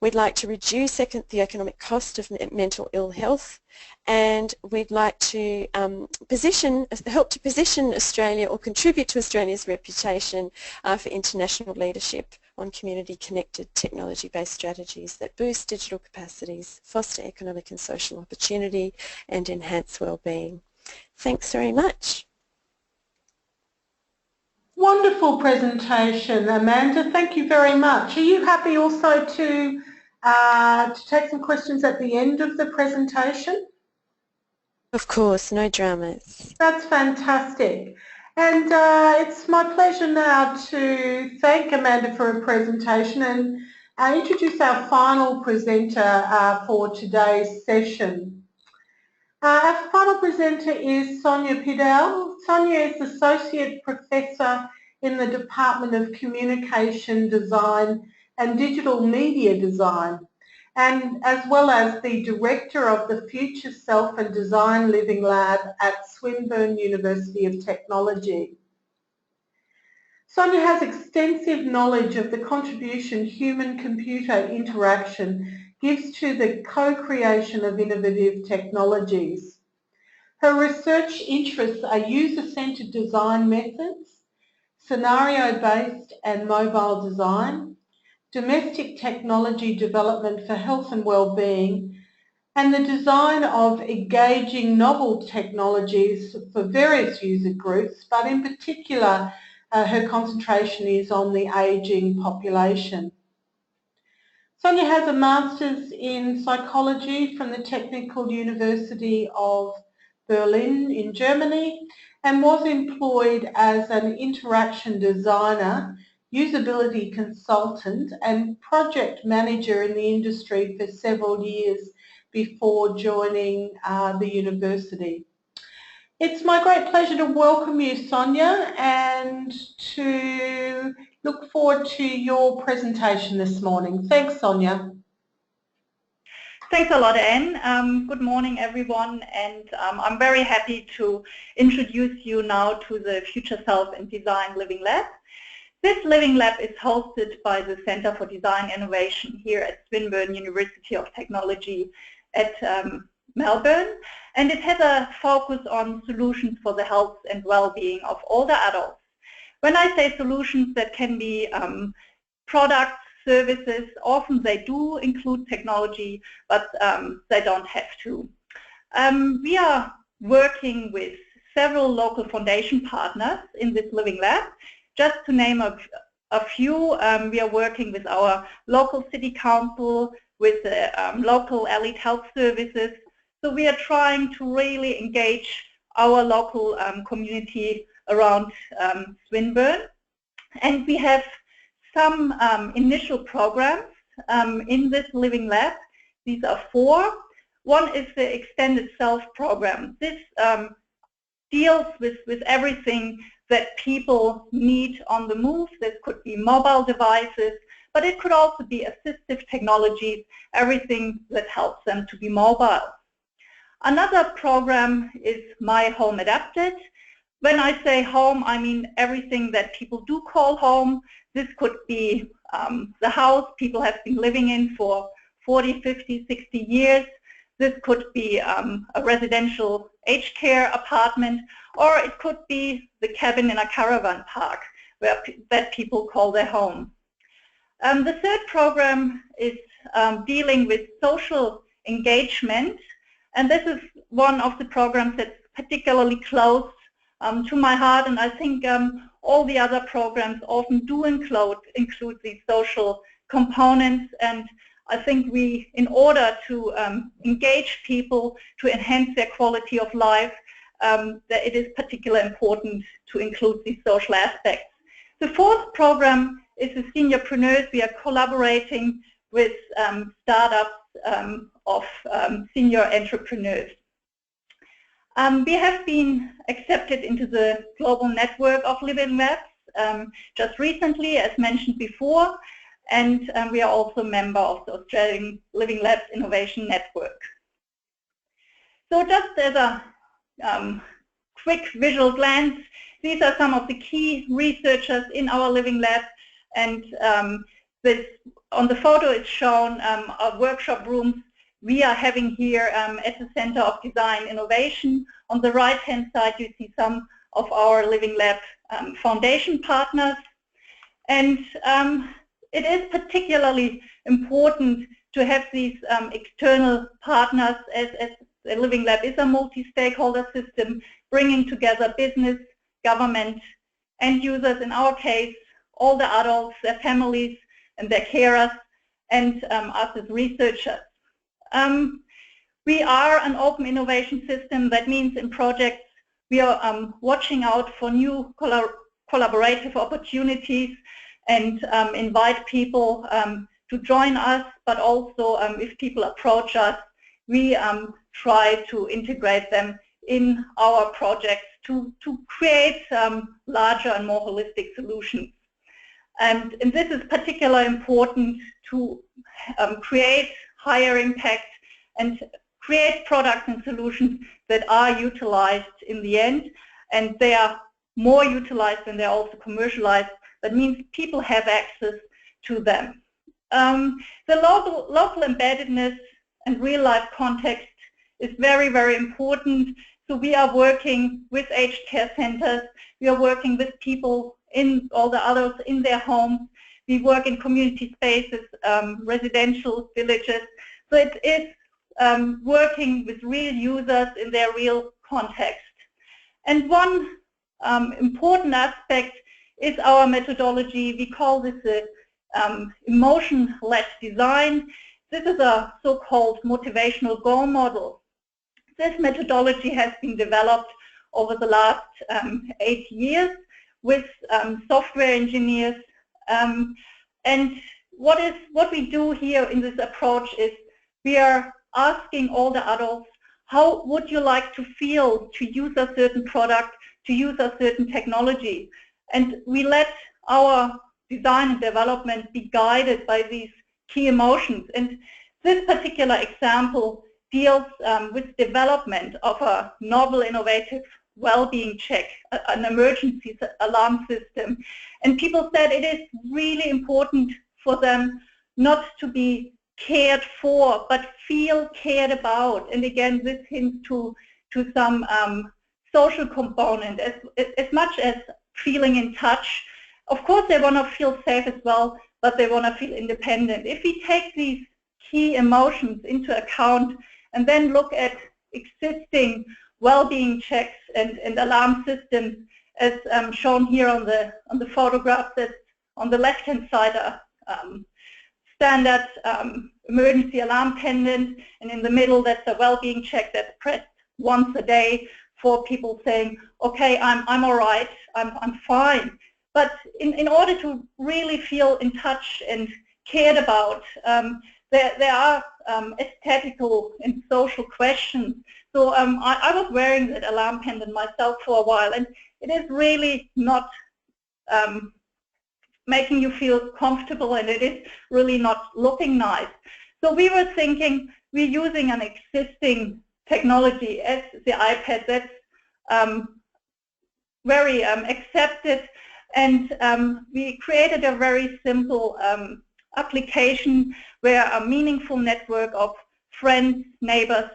We'd like to reduce the economic cost of mental ill health, and we'd like to help to position Australia or contribute to Australia's reputation for international leadership on community-connected technology-based strategies that boost digital capacities, foster economic and social opportunity and enhance wellbeing. Thanks very much. Wonderful presentation, Amanda. Thank you very much. Are you happy also to take some questions at the end of the presentation? Of course, no dramas. That's fantastic. And it's my pleasure now to thank Amanda for her presentation and introduce our final presenter for today's session. Our final presenter is Sonja Pedell. Sonja is Associate Professor in the Department of Communication Design and Digital Media Design, and as well as the Director of the Future Self and Design Living Lab at Swinburne University of Technology. Sonja has extensive knowledge of the contribution human-computer interaction gives to the co-creation of innovative technologies. Her research interests are user-centred design methods, scenario-based and mobile design, domestic technology development for health and well-being, and the design of engaging novel technologies for various user groups, but in particular her concentration is on the ageing population. Sonja has a Master's in Psychology from the Technical University of Berlin in Germany and was employed as an interaction designer, usability consultant and project manager in the industry for several years before joining the university. It's my great pleasure to welcome you, Sonja, and to look forward to your presentation this morning. Thanks, Sonja. Thanks a lot, Anne. Good morning, everyone, and I'm very happy to introduce you now to the Future Self and Design Living Lab. This Living Lab is hosted by the Centre for Design Innovation here at Swinburne University of Technology at Melbourne, and it has a focus on solutions for the health and well-being of older adults. When I say solutions, that can be products, services. Often they do include technology, but they don't have to. We are working with several local foundation partners in this Living Lab. Just to name a few, we are working with our local city council, with the local allied health services. So we are trying to really engage our local community around Swinburne. And we have some initial programs in this Living Lab. These are 4. One is the Extended Self program. This deals with everything that people need on the move. This could be mobile devices, but it could also be assistive technologies, everything that helps them to be mobile. Another program is My Home Adapted. When I say home, I mean everything that people do call home. This could be the house people have been living in for 40, 50, 60 years. This could be a residential aged care apartment, or it could be the cabin in a caravan park that people call their home. The third program is dealing with social engagement, and this is one of the programs that's particularly close to my heart, and I think all the other programs often do include these social components, and I think we, in order to engage people, to enhance their quality of life, that it is particularly important to include these social aspects. The fourth program is the Seniorpreneurs. We are collaborating with startups of senior entrepreneurs. We have been accepted into the global network of Living Labs just recently, as mentioned before, and we are also a member of the Australian Living Labs Innovation Network. So just as a quick visual glance, these are some of the key researchers in our Living Lab, and this, on the photo is shown our workshop rooms we are having here at the Center of Design Innovation. On the right-hand side, you see some of our Living Lab foundation partners. And it is particularly important to have these external partners, as the Living Lab is a multi-stakeholder system, bringing together business, government, end users, in our case, all the adults, their families, and their carers, and us as researchers. We are an open innovation system. That means in projects we are watching out for new collaborative opportunities and invite people to join us, but also if people approach us, we try to integrate them in our projects to create larger and more holistic solutions. And this is particularly important to create higher impact and create products and solutions that are utilized in the end, and they are more utilized when they're also commercialized. That means people have access to them. The local embeddedness and real-life context is very, very important. So we are working with aged care centers, we are working with people in all the others in their homes, we work in community spaces, residential villages. So it is working with real users in their real context. And one important aspect is our methodology. We call this a emotion-led design. This is a so-called motivational goal model. This methodology has been developed over the last 8 years with software engineers. And what we do here in this approach is we are asking all the adults, how would you like to feel to use a certain product, to use a certain technology? And we let our design and development be guided by these key emotions. And this particular example deals with development of a novel, innovative well-being check, an emergency alarm system. And people said it is really important for them not to be cared for, but feel cared about. And again, this hints to some social component, as much as feeling in touch. Of course, they want to feel safe as well, but they want to feel independent. If we take these key emotions into account and then look at existing well-being checks and alarm systems, as shown here on the photograph, that's on the left-hand side, standard emergency alarm pendant, and in the middle that's a well-being check that's pressed once a day for people saying, okay, I'm all right, I'm fine. But in order to really feel in touch and cared about, there are aesthetical and social questions So I was wearing that alarm pendant myself for a while, and it is really not making you feel comfortable, and it is really not looking nice. So we were thinking we're using an existing technology as the iPad that's very accepted, and we created a very simple application where a meaningful network of friends, neighbors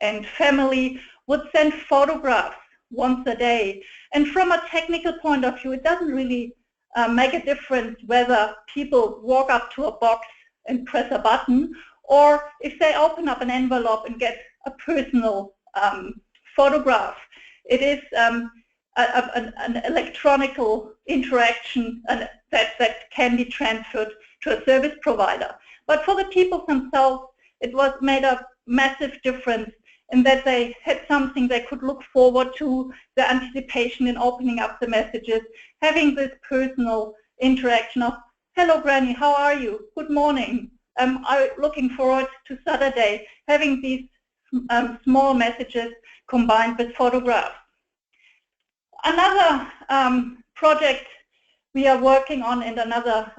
and family would send photographs once a day. And from a technical point of view, it doesn't really make a difference whether people walk up to a box and press a button, or if they open up an envelope and get a personal photograph. It is an electronic interaction that can be transferred to a service provider. But for the people themselves, it was made a massive difference in that they had something they could look forward to, the anticipation in opening up the messages, having this personal interaction of, hello Granny, how are you? Good morning. I'm looking forward to Saturday, having these small messages combined with photographs. Another project we are working on, and another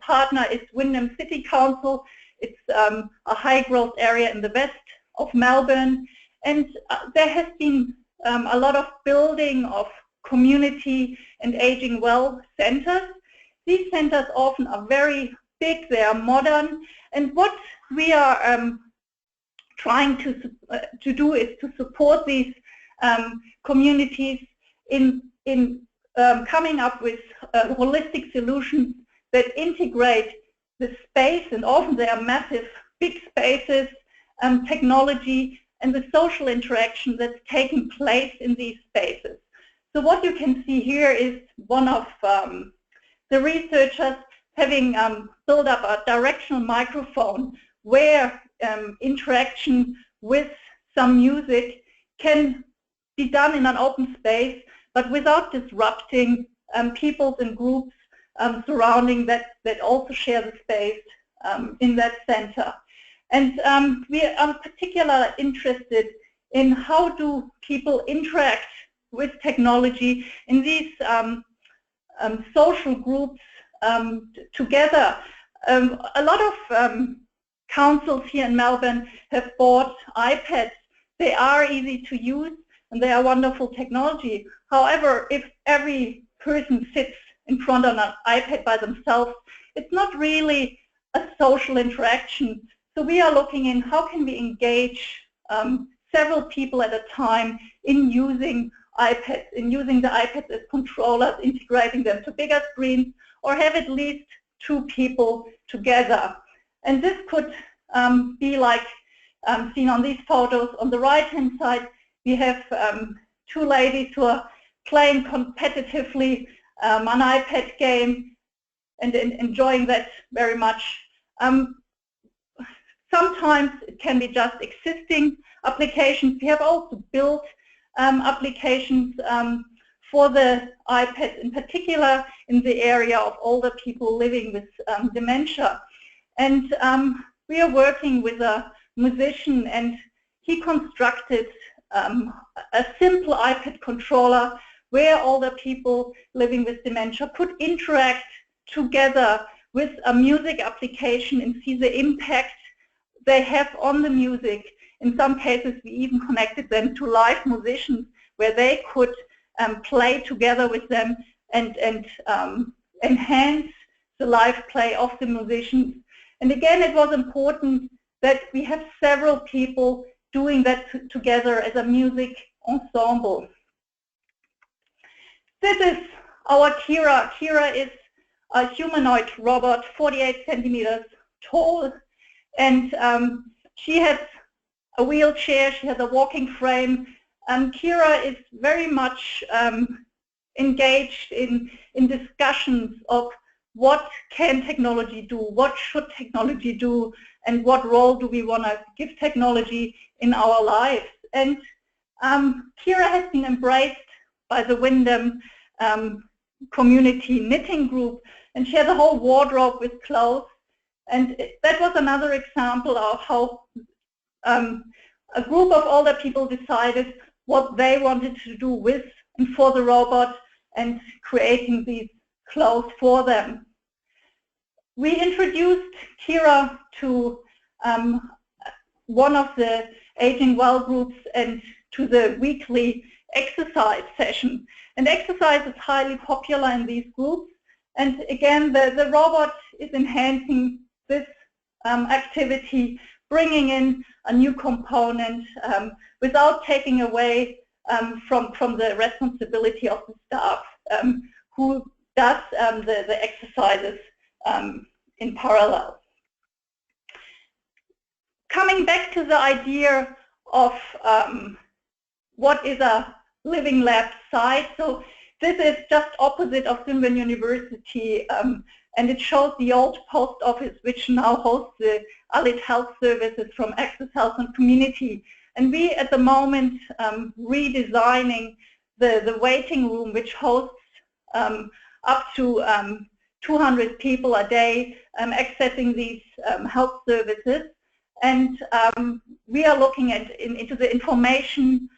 partner, is Wyndham City Council. It's a high growth area in the west of Melbourne, and there has been a lot of building of community and aging well centers. These centers often are very big, they are modern, and what we are trying to do is to support these communities in coming up with holistic solutions that integrate the space, and often they are massive, big spaces, technology, and the social interaction that's taking place in these spaces. So what you can see here is one of the researchers having built up a directional microphone where interaction with some music can be done in an open space, but without disrupting peoples and groups surrounding that also share the space in that center. And we are particularly interested in how do people interact with technology in these social groups together. A lot of councils here in Melbourne have bought iPads. They are easy to use and they are wonderful technology. However, if every person sits in front of an iPad by themselves, it's not really a social interaction. So we are looking in how can we engage several people at a time in using iPads, in using the iPads as controllers, integrating them to bigger screens, or have at least two people together. And this could be like seen on these photos. On the right-hand side, we have two ladies who are playing competitively an iPad game and enjoying that very much. Sometimes it can be just existing applications. We have also built applications for the iPad, in particular in the area of older people living with dementia. And we are working with a musician, and he constructed a simple iPad controller where older people living with dementia could interact together with a music application and see the impact they have on the music. In some cases, we even connected them to live musicians where they could play together with them and enhance the live play of the musicians. And again, it was important that we have several people doing that together as a music ensemble. This is our Kira. Kira is a humanoid robot, 48 centimeters tall, and she has a wheelchair, she has a walking frame. Kira is very much engaged in discussions of what can technology do, what should technology do, and what role do we want to give technology in our lives. And Kira has been embraced by the Wyndham community knitting group, and she has a whole wardrobe with clothes. And that was another example of how a group of older people decided what they wanted to do with and for the robot and creating these clothes for them. We introduced Kira to one of the Aging Well groups and to the weekly exercise session. And exercise is highly popular in these groups. And again, the robot is enhancing this activity, bringing in a new component without taking away from the responsibility of the staff who does the exercises in parallel. Coming back to the idea of what is a living lab site, so this is just opposite of Swinburne University, and it shows the old post office, which now hosts the allied health services from Access Health and Community. And we, at the moment, redesigning the waiting room, which hosts up to 200 people a day accessing these health services. And we are looking into the information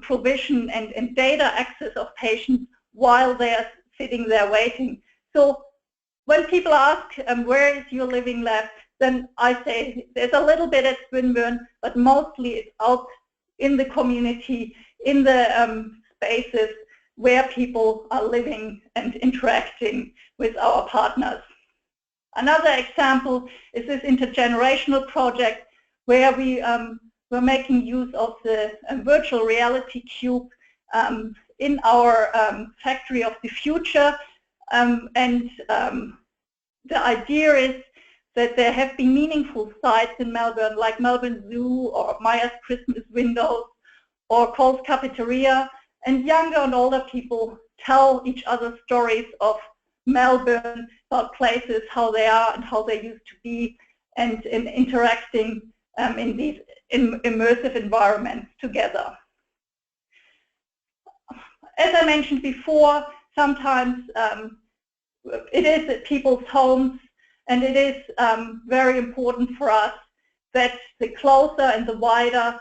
provision and data access of patients while they are sitting there waiting. So when people ask, where is your living lab, then I say there's a little bit at Swinburne, but mostly it's out in the community, in the spaces where people are living and interacting with our partners. Another example is this intergenerational project where we're making use of the virtual reality cube in our factory of the future. The idea is that there have been meaningful sites in Melbourne, like Melbourne Zoo or Maya's Christmas Windows or Cole's Cafeteria, and younger and older people tell each other stories of Melbourne, about places, how they are and how they used to be, and in interacting in these immersive environments together. As I mentioned before, sometimes it is at people's homes, and it is very important for us that the closer and the wider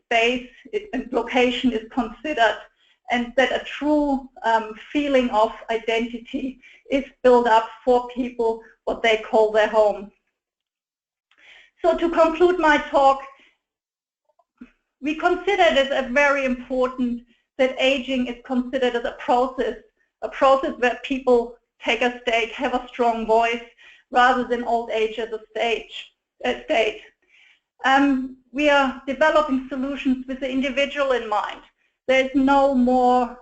space and location is considered, and that a true feeling of identity is built up for people, what they call their home. So to conclude my talk, we consider it as very important that aging is considered as a process where people take a stake, have a strong voice, rather than old age as a state. We are developing solutions with the individual in mind. There's no more,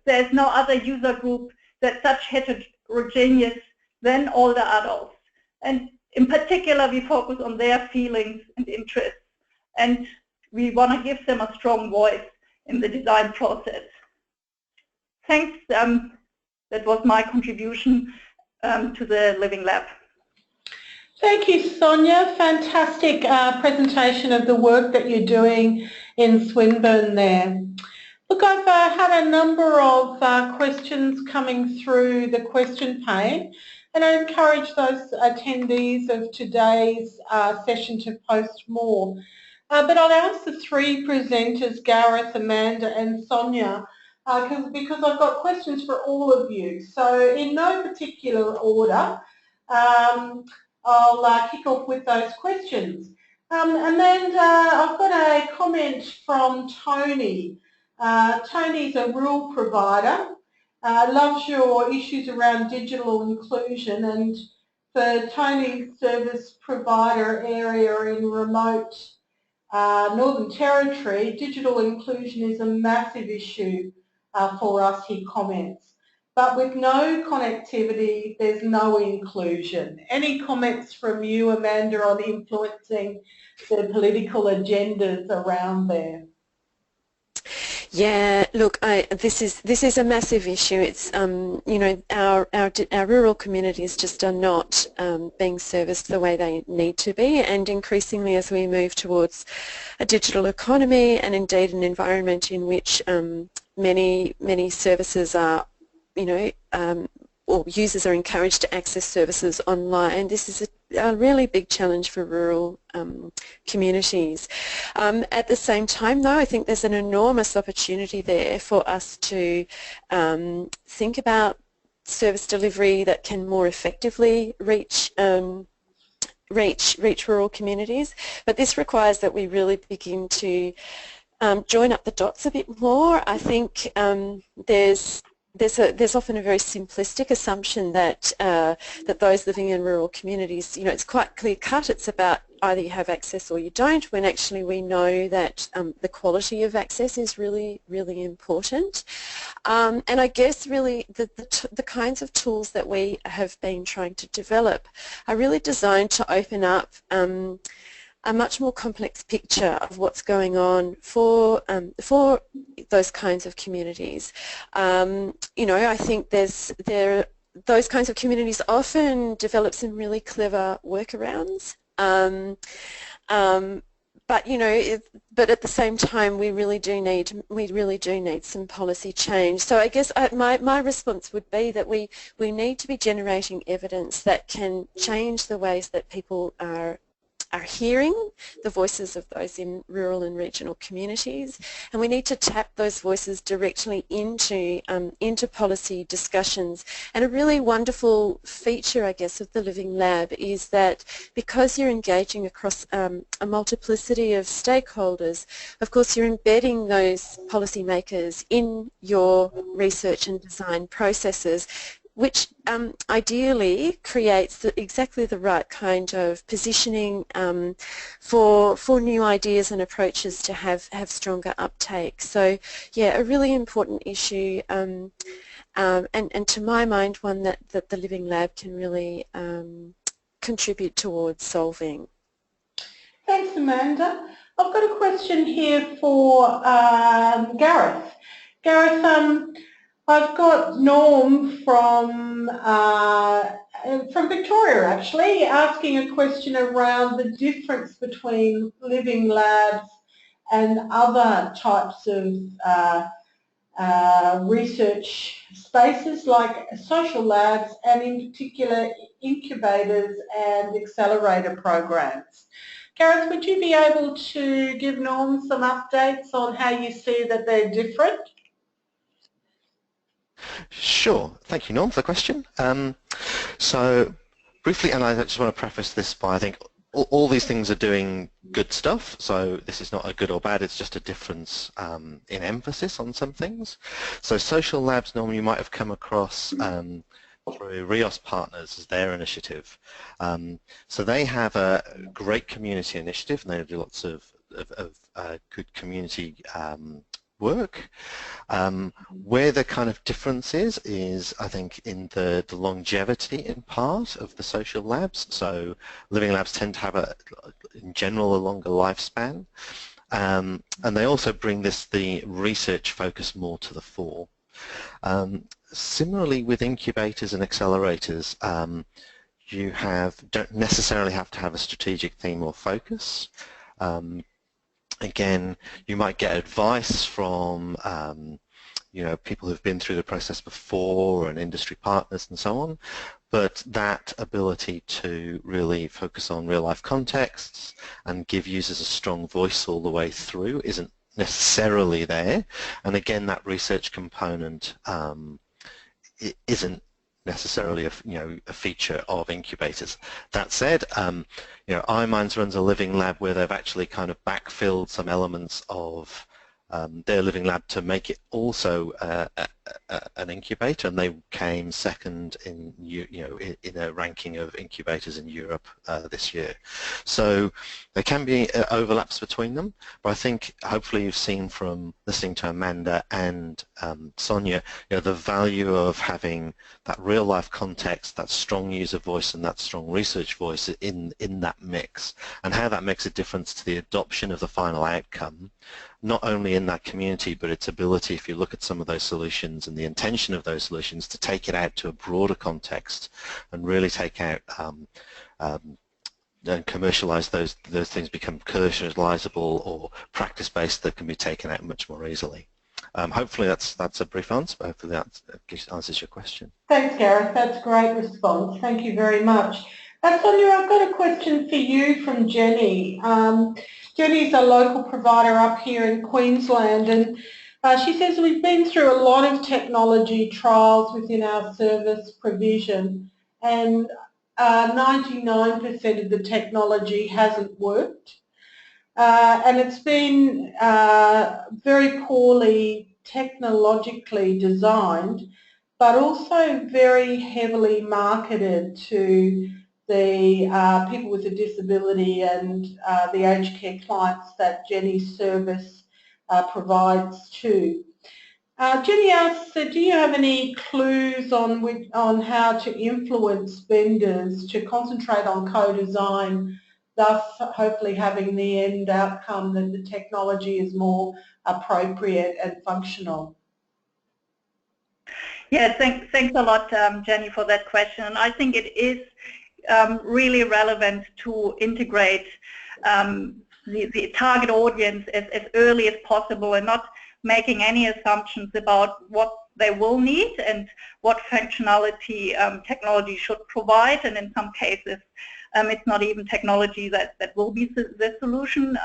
there's no other user group that's such heterogeneous than older adults. And in particular, we focus on their feelings and interests, and we want to give them a strong voice in the design process. Thanks. That was my contribution to the Living Lab. Thank you, Sonja. Fantastic presentation of the work that you're doing in Swinburne there. Look, I've had a number of questions coming through the question pane, and I encourage those attendees of today's session to post more. But I'll ask the three presenters, Gareth, Amanda and Sonja, because I've got questions for all of you. So in no particular order, I'll kick off with those questions. Amanda, I've got a comment from Tony. Tony's a rural provider, loves your issues around digital inclusion, and for Tony's service provider area in remote Northern Territory, digital inclusion is a massive issue for us, he comments. But with no connectivity, there's no inclusion. Any comments from you, Amanda, on influencing the political agendas around there? Yeah, look, this is a massive issue. It's you know, our rural communities just are not being serviced the way they need to be, and increasingly as we move towards a digital economy and indeed an environment in which many services are, you know, or users are encouraged to access services online. This is a really big challenge for rural communities. At the same time, though, I think there's an enormous opportunity there for us to think about service delivery that can more effectively reach rural communities, but this requires that we really begin to join up the dots a bit more. I think there's often a very simplistic assumption that that those living in rural communities, it's quite clear cut. It's about either you have access or you don't, when actually we know that the quality of access is really, really important. And I guess really the kinds of tools that we have been trying to develop are really designed to open up a much more complex picture of what's going on for those kinds of communities. I think those kinds of communities often develop some really clever workarounds. But at the same time, we really do need some policy change. So I guess my response would be that we need to be generating evidence that can change the ways that people are hearing the voices of those in rural and regional communities, and we need to tap those voices directly into policy discussions. And a really wonderful feature, I guess, of the Living Lab is that because you're engaging across a multiplicity of stakeholders, of course you're embedding those policymakers in your research and design processes, which ideally creates exactly the right kind of positioning for new ideas and approaches to have stronger uptake. So yeah, a really important issue, and to my mind one that the Living Lab can really contribute towards solving. Thanks, Amanda. I've got a question here for Gareth. Gareth, I've got Norm from Victoria actually asking a question around the difference between Living Labs and other types of research spaces like social labs, and in particular incubators and accelerator programs. Gareth, would you be able to give Norm some updates on how you see that they're different? Sure. Thank you, Norm, for the question. So briefly, and I just want to preface this by I think all these things are doing good stuff, so this is not a good or bad, it's just a difference in emphasis on some things. So social labs, Norm, you might have come across through Rios Partners as their initiative. So they have a great community initiative and they do lots of good community work. Where the kind of difference is I think in the longevity in part of the social labs. So living labs tend to have in general a longer lifespan, and they also bring the research focus more to the fore. Similarly with incubators and accelerators, you don't necessarily have to have a strategic theme or focus. Again, you might get advice from people who've been through the process before and industry partners and so on, but that ability to really focus on real-life contexts and give users a strong voice all the way through isn't necessarily there. And again, that research component isn't necessarily a feature of incubators. That said, iMinds runs a Living Lab where they've actually kind of backfilled some elements of their Living Lab to make it also an incubator, and they came second in a ranking of incubators in Europe this year. So there can be overlaps between them, but I think hopefully you've seen from listening to Amanda and Sonja, the value of having that real life context, that strong user voice and that strong research voice in that mix, and how that makes a difference to the adoption of the final outcome, not only in that community, but its ability, if you look at some of those solutions and the intention of those solutions, to take it out to a broader context and really take out and commercialize those things, become commercializable or practice-based that can be taken out much more easily. hopefully that's a brief answer, but hopefully that answers your question. Thanks, Gareth. That's a great response. Thank you very much. Sonja, I've got a question for you from Jenny. Jenny's a local provider up here in Queensland, and she says we've been through a lot of technology trials within our service provision, and 99% of the technology hasn't worked. And it's been very poorly technologically designed, but also very heavily marketed to the people with a disability and the aged care clients that Jenny's service provides to. Jenny asks, do you have any clues on how to influence vendors to concentrate on co-design, thus hopefully having the end outcome that the technology is more appropriate and functional? Yeah, thanks a lot, Jenny, for that question. And I think it is really relevant to integrate the target audience as early as possible and not making any assumptions about what they will need and what functionality technology should provide. And in some cases, it's not even technology that will be the solution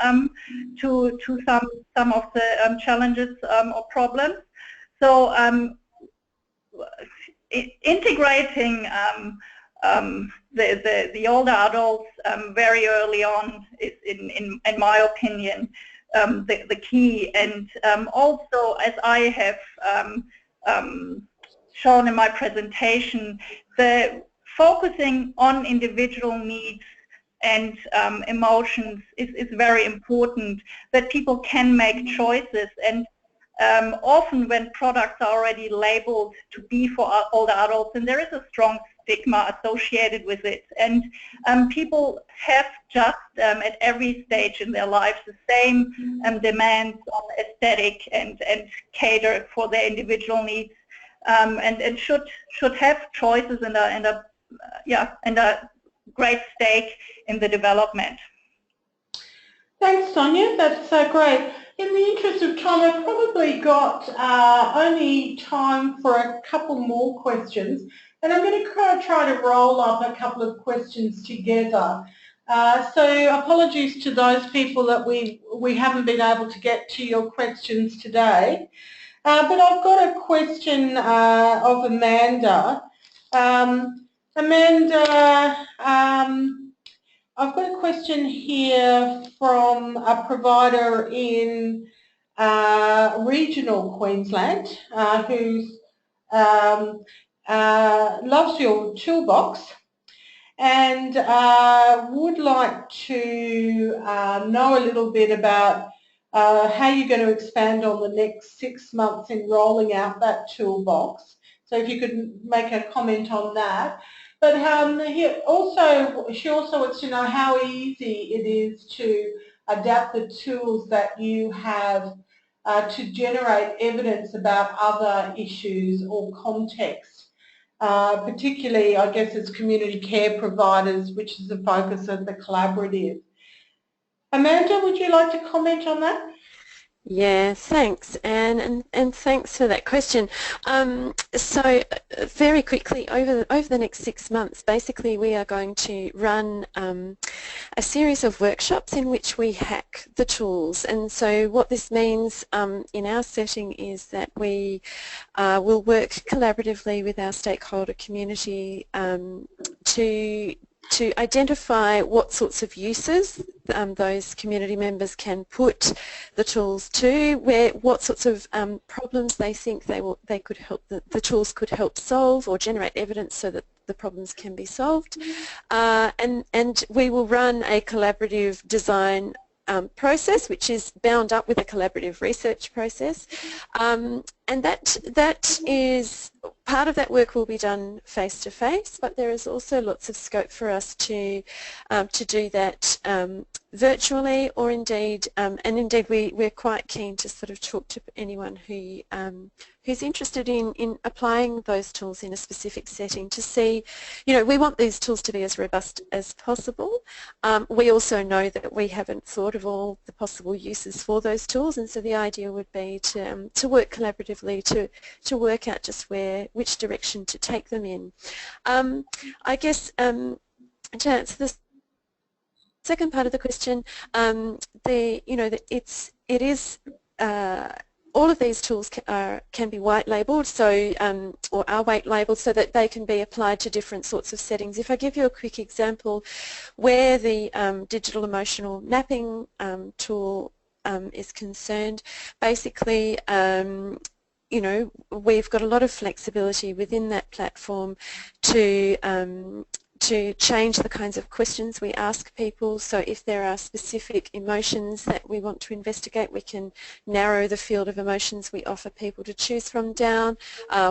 to some of the challenges or problems. So integrating the older adults very early on is, in my opinion, the key. And also, as I have shown in my presentation, the focusing on individual needs and emotions is very important, that people can make choices. And often when products are already labeled to be for older adults, and there is a strong stigma associated with it, and people have just at every stage in their lives the same demands on aesthetic and cater for their individual needs, and should have choices and a great stake in the development. Thanks, Sonja. That's great. In the interest of time, I've probably got only time for a couple more questions, and I'm going to try to roll up a couple of questions together. So apologies to those people that we haven't been able to get to your questions today. But I've got a question of Amanda. Amanda, I've got a question here from a provider in regional Queensland who loves your toolbox and would like to know a little bit about how you're going to expand on the next 6 months in rolling out that toolbox. So if you could make a comment on that. But she also wants to know how easy it is to adapt the tools that you have to generate evidence about other issues or contexts, particularly, I guess, as community care providers, which is the focus of the collaborative. Amanda, would you like to comment on that? Yeah, thanks, Anne, and thanks for that question. So very quickly, over the next 6 months, basically we are going to run a series of workshops in which we hack the tools. And so what this means in our setting is that we will work collaboratively with our stakeholder community to identify what sorts of uses those community members can put the tools to, what sorts of problems they think they could help, the tools could help solve or generate evidence so that the problems can be solved. And we will run a collaborative design process, which is bound up with a collaborative research process, And that is, part of that work will be done face-to-face, but there is also lots of scope for us to do that virtually, or indeed, and indeed we're quite keen to sort of talk to anyone who who's interested in applying those tools in a specific setting to see, you know, we want these tools to be as robust as possible. We also know that we haven't thought of all the possible uses for those tools, and so the idea would be to work collaboratively to work out just which direction to take them in. I guess to answer the second part of the question, it is all of these tools can be white labelled, so or are white labelled, so that they can be applied to different sorts of settings. If I give you a quick example, where the digital emotional mapping tool is concerned, basically, you know, we've got a lot of flexibility within that platform to change the kinds of questions we ask people. So if there are specific emotions that we want to investigate, we can narrow the field of emotions we offer people to choose from down.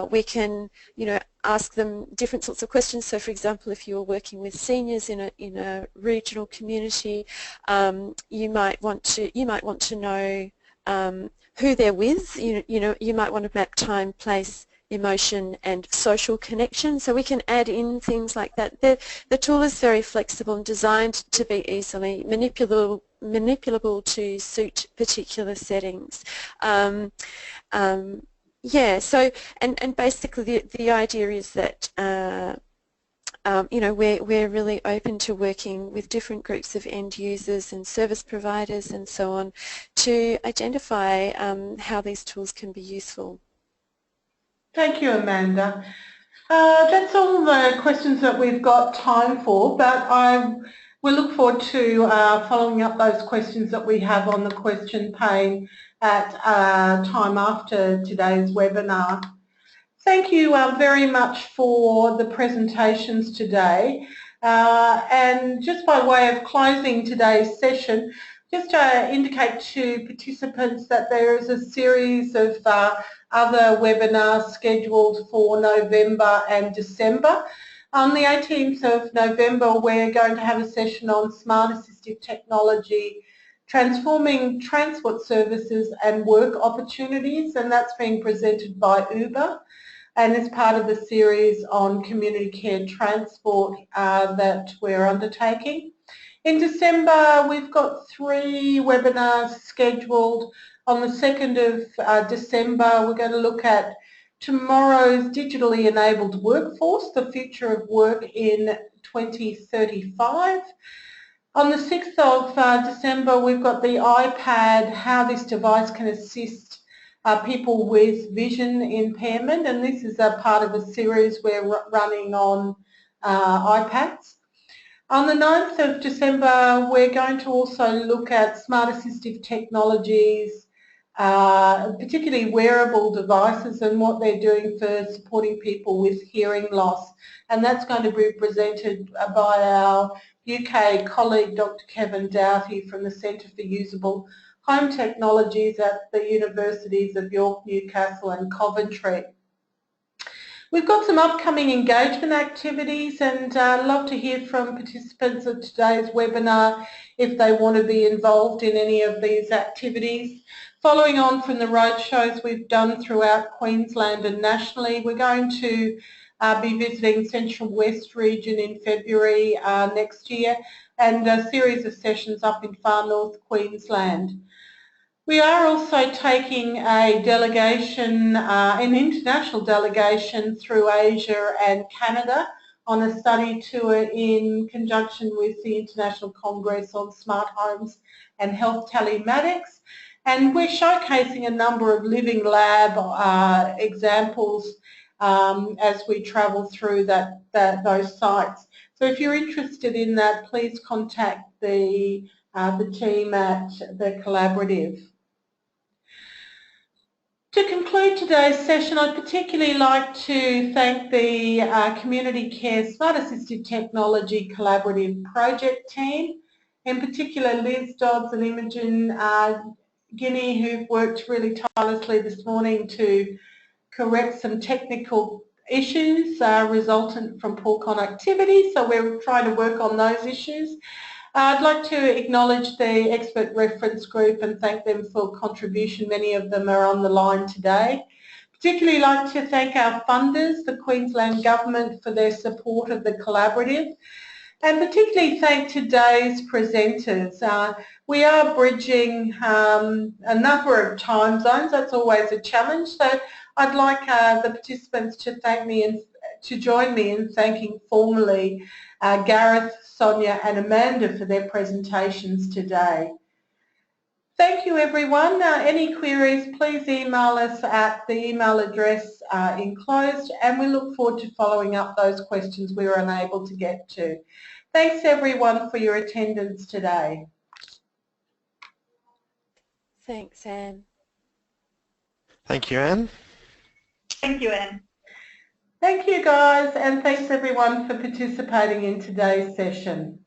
We can, you know, ask them different sorts of questions. So for example, if you're working with seniors in a regional community, you might want to know who they're with. You know, you might want to map time, place, emotion and social connection, so we can add in things like that. The tool is very flexible and designed to be easily manipulable to suit particular settings. Yeah, so and basically the idea is that you know, we're really open to working with different groups of end users and service providers and so on to identify how these tools can be useful. Thank you, Amanda. That's all the questions that we've got time for, but I will look forward to following up those questions that we have on the question pane at time after today's webinar. Thank you very much for the presentations today. And just by way of closing today's session, just to indicate to participants that there is a series of other webinars scheduled for November and December. On the 18th of November, we're going to have a session on smart assistive technology, transforming transport services and work opportunities, and that's being presented by Uber, and it's part of the series on community care transport that we're undertaking. In December, we've got 3 webinars scheduled. On the 2nd of December, we're going to look at tomorrow's digitally enabled workforce, the future of work in 2035. On the 6th of December, we've got the iPad, how this device can assist people with vision impairment, and this is a part of a series we're running on iPads. On the 9th of December, we're going to also look at smart assistive technologies, particularly wearable devices and what they're doing for supporting people with hearing loss. And that's going to be presented by our UK colleague, Dr. Kevin Doughty from the Centre for Usable Home Technologies at the Universities of York, Newcastle and Coventry. We've got some upcoming engagement activities, and I'd love to hear from participants of today's webinar if they want to be involved in any of these activities. Following on from the roadshows we've done throughout Queensland and nationally, we're going to be visiting Central West region in February next year, and a series of sessions up in far north Queensland. We are also taking a delegation, an international delegation through Asia and Canada on a study tour in conjunction with the International Congress on Smart Homes and Health Telematics. And we're showcasing a number of living lab examples as we travel through those sites. So if you're interested in that, please contact the team at the Collaborative. To conclude today's session, I'd particularly like to thank the Community Care Smart Assistive Technology Collaborative project team, in particular Liz Dodds and Imogen Guinea who've worked really tirelessly this morning to correct some technical issues resultant from poor connectivity, so we're trying to work on those issues. I'd like to acknowledge the expert reference group and thank them for contribution. Many of them are on the line today. Particularly like to thank our funders, the Queensland Government, for their support of the collaborative, and particularly thank today's presenters. We are bridging a number of time zones. That's always a challenge. So I'd like the participants to thank me and to join me in thanking formally Gareth, Sonja and Amanda for their presentations today. Thank you everyone. Any queries, please email us at the email address enclosed, and we look forward to following up those questions we were unable to get to. Thanks everyone for your attendance today. Thanks, Anne. Thank you, Anne. Thank you, Anne. Thank you guys, and thanks everyone for participating in today's session.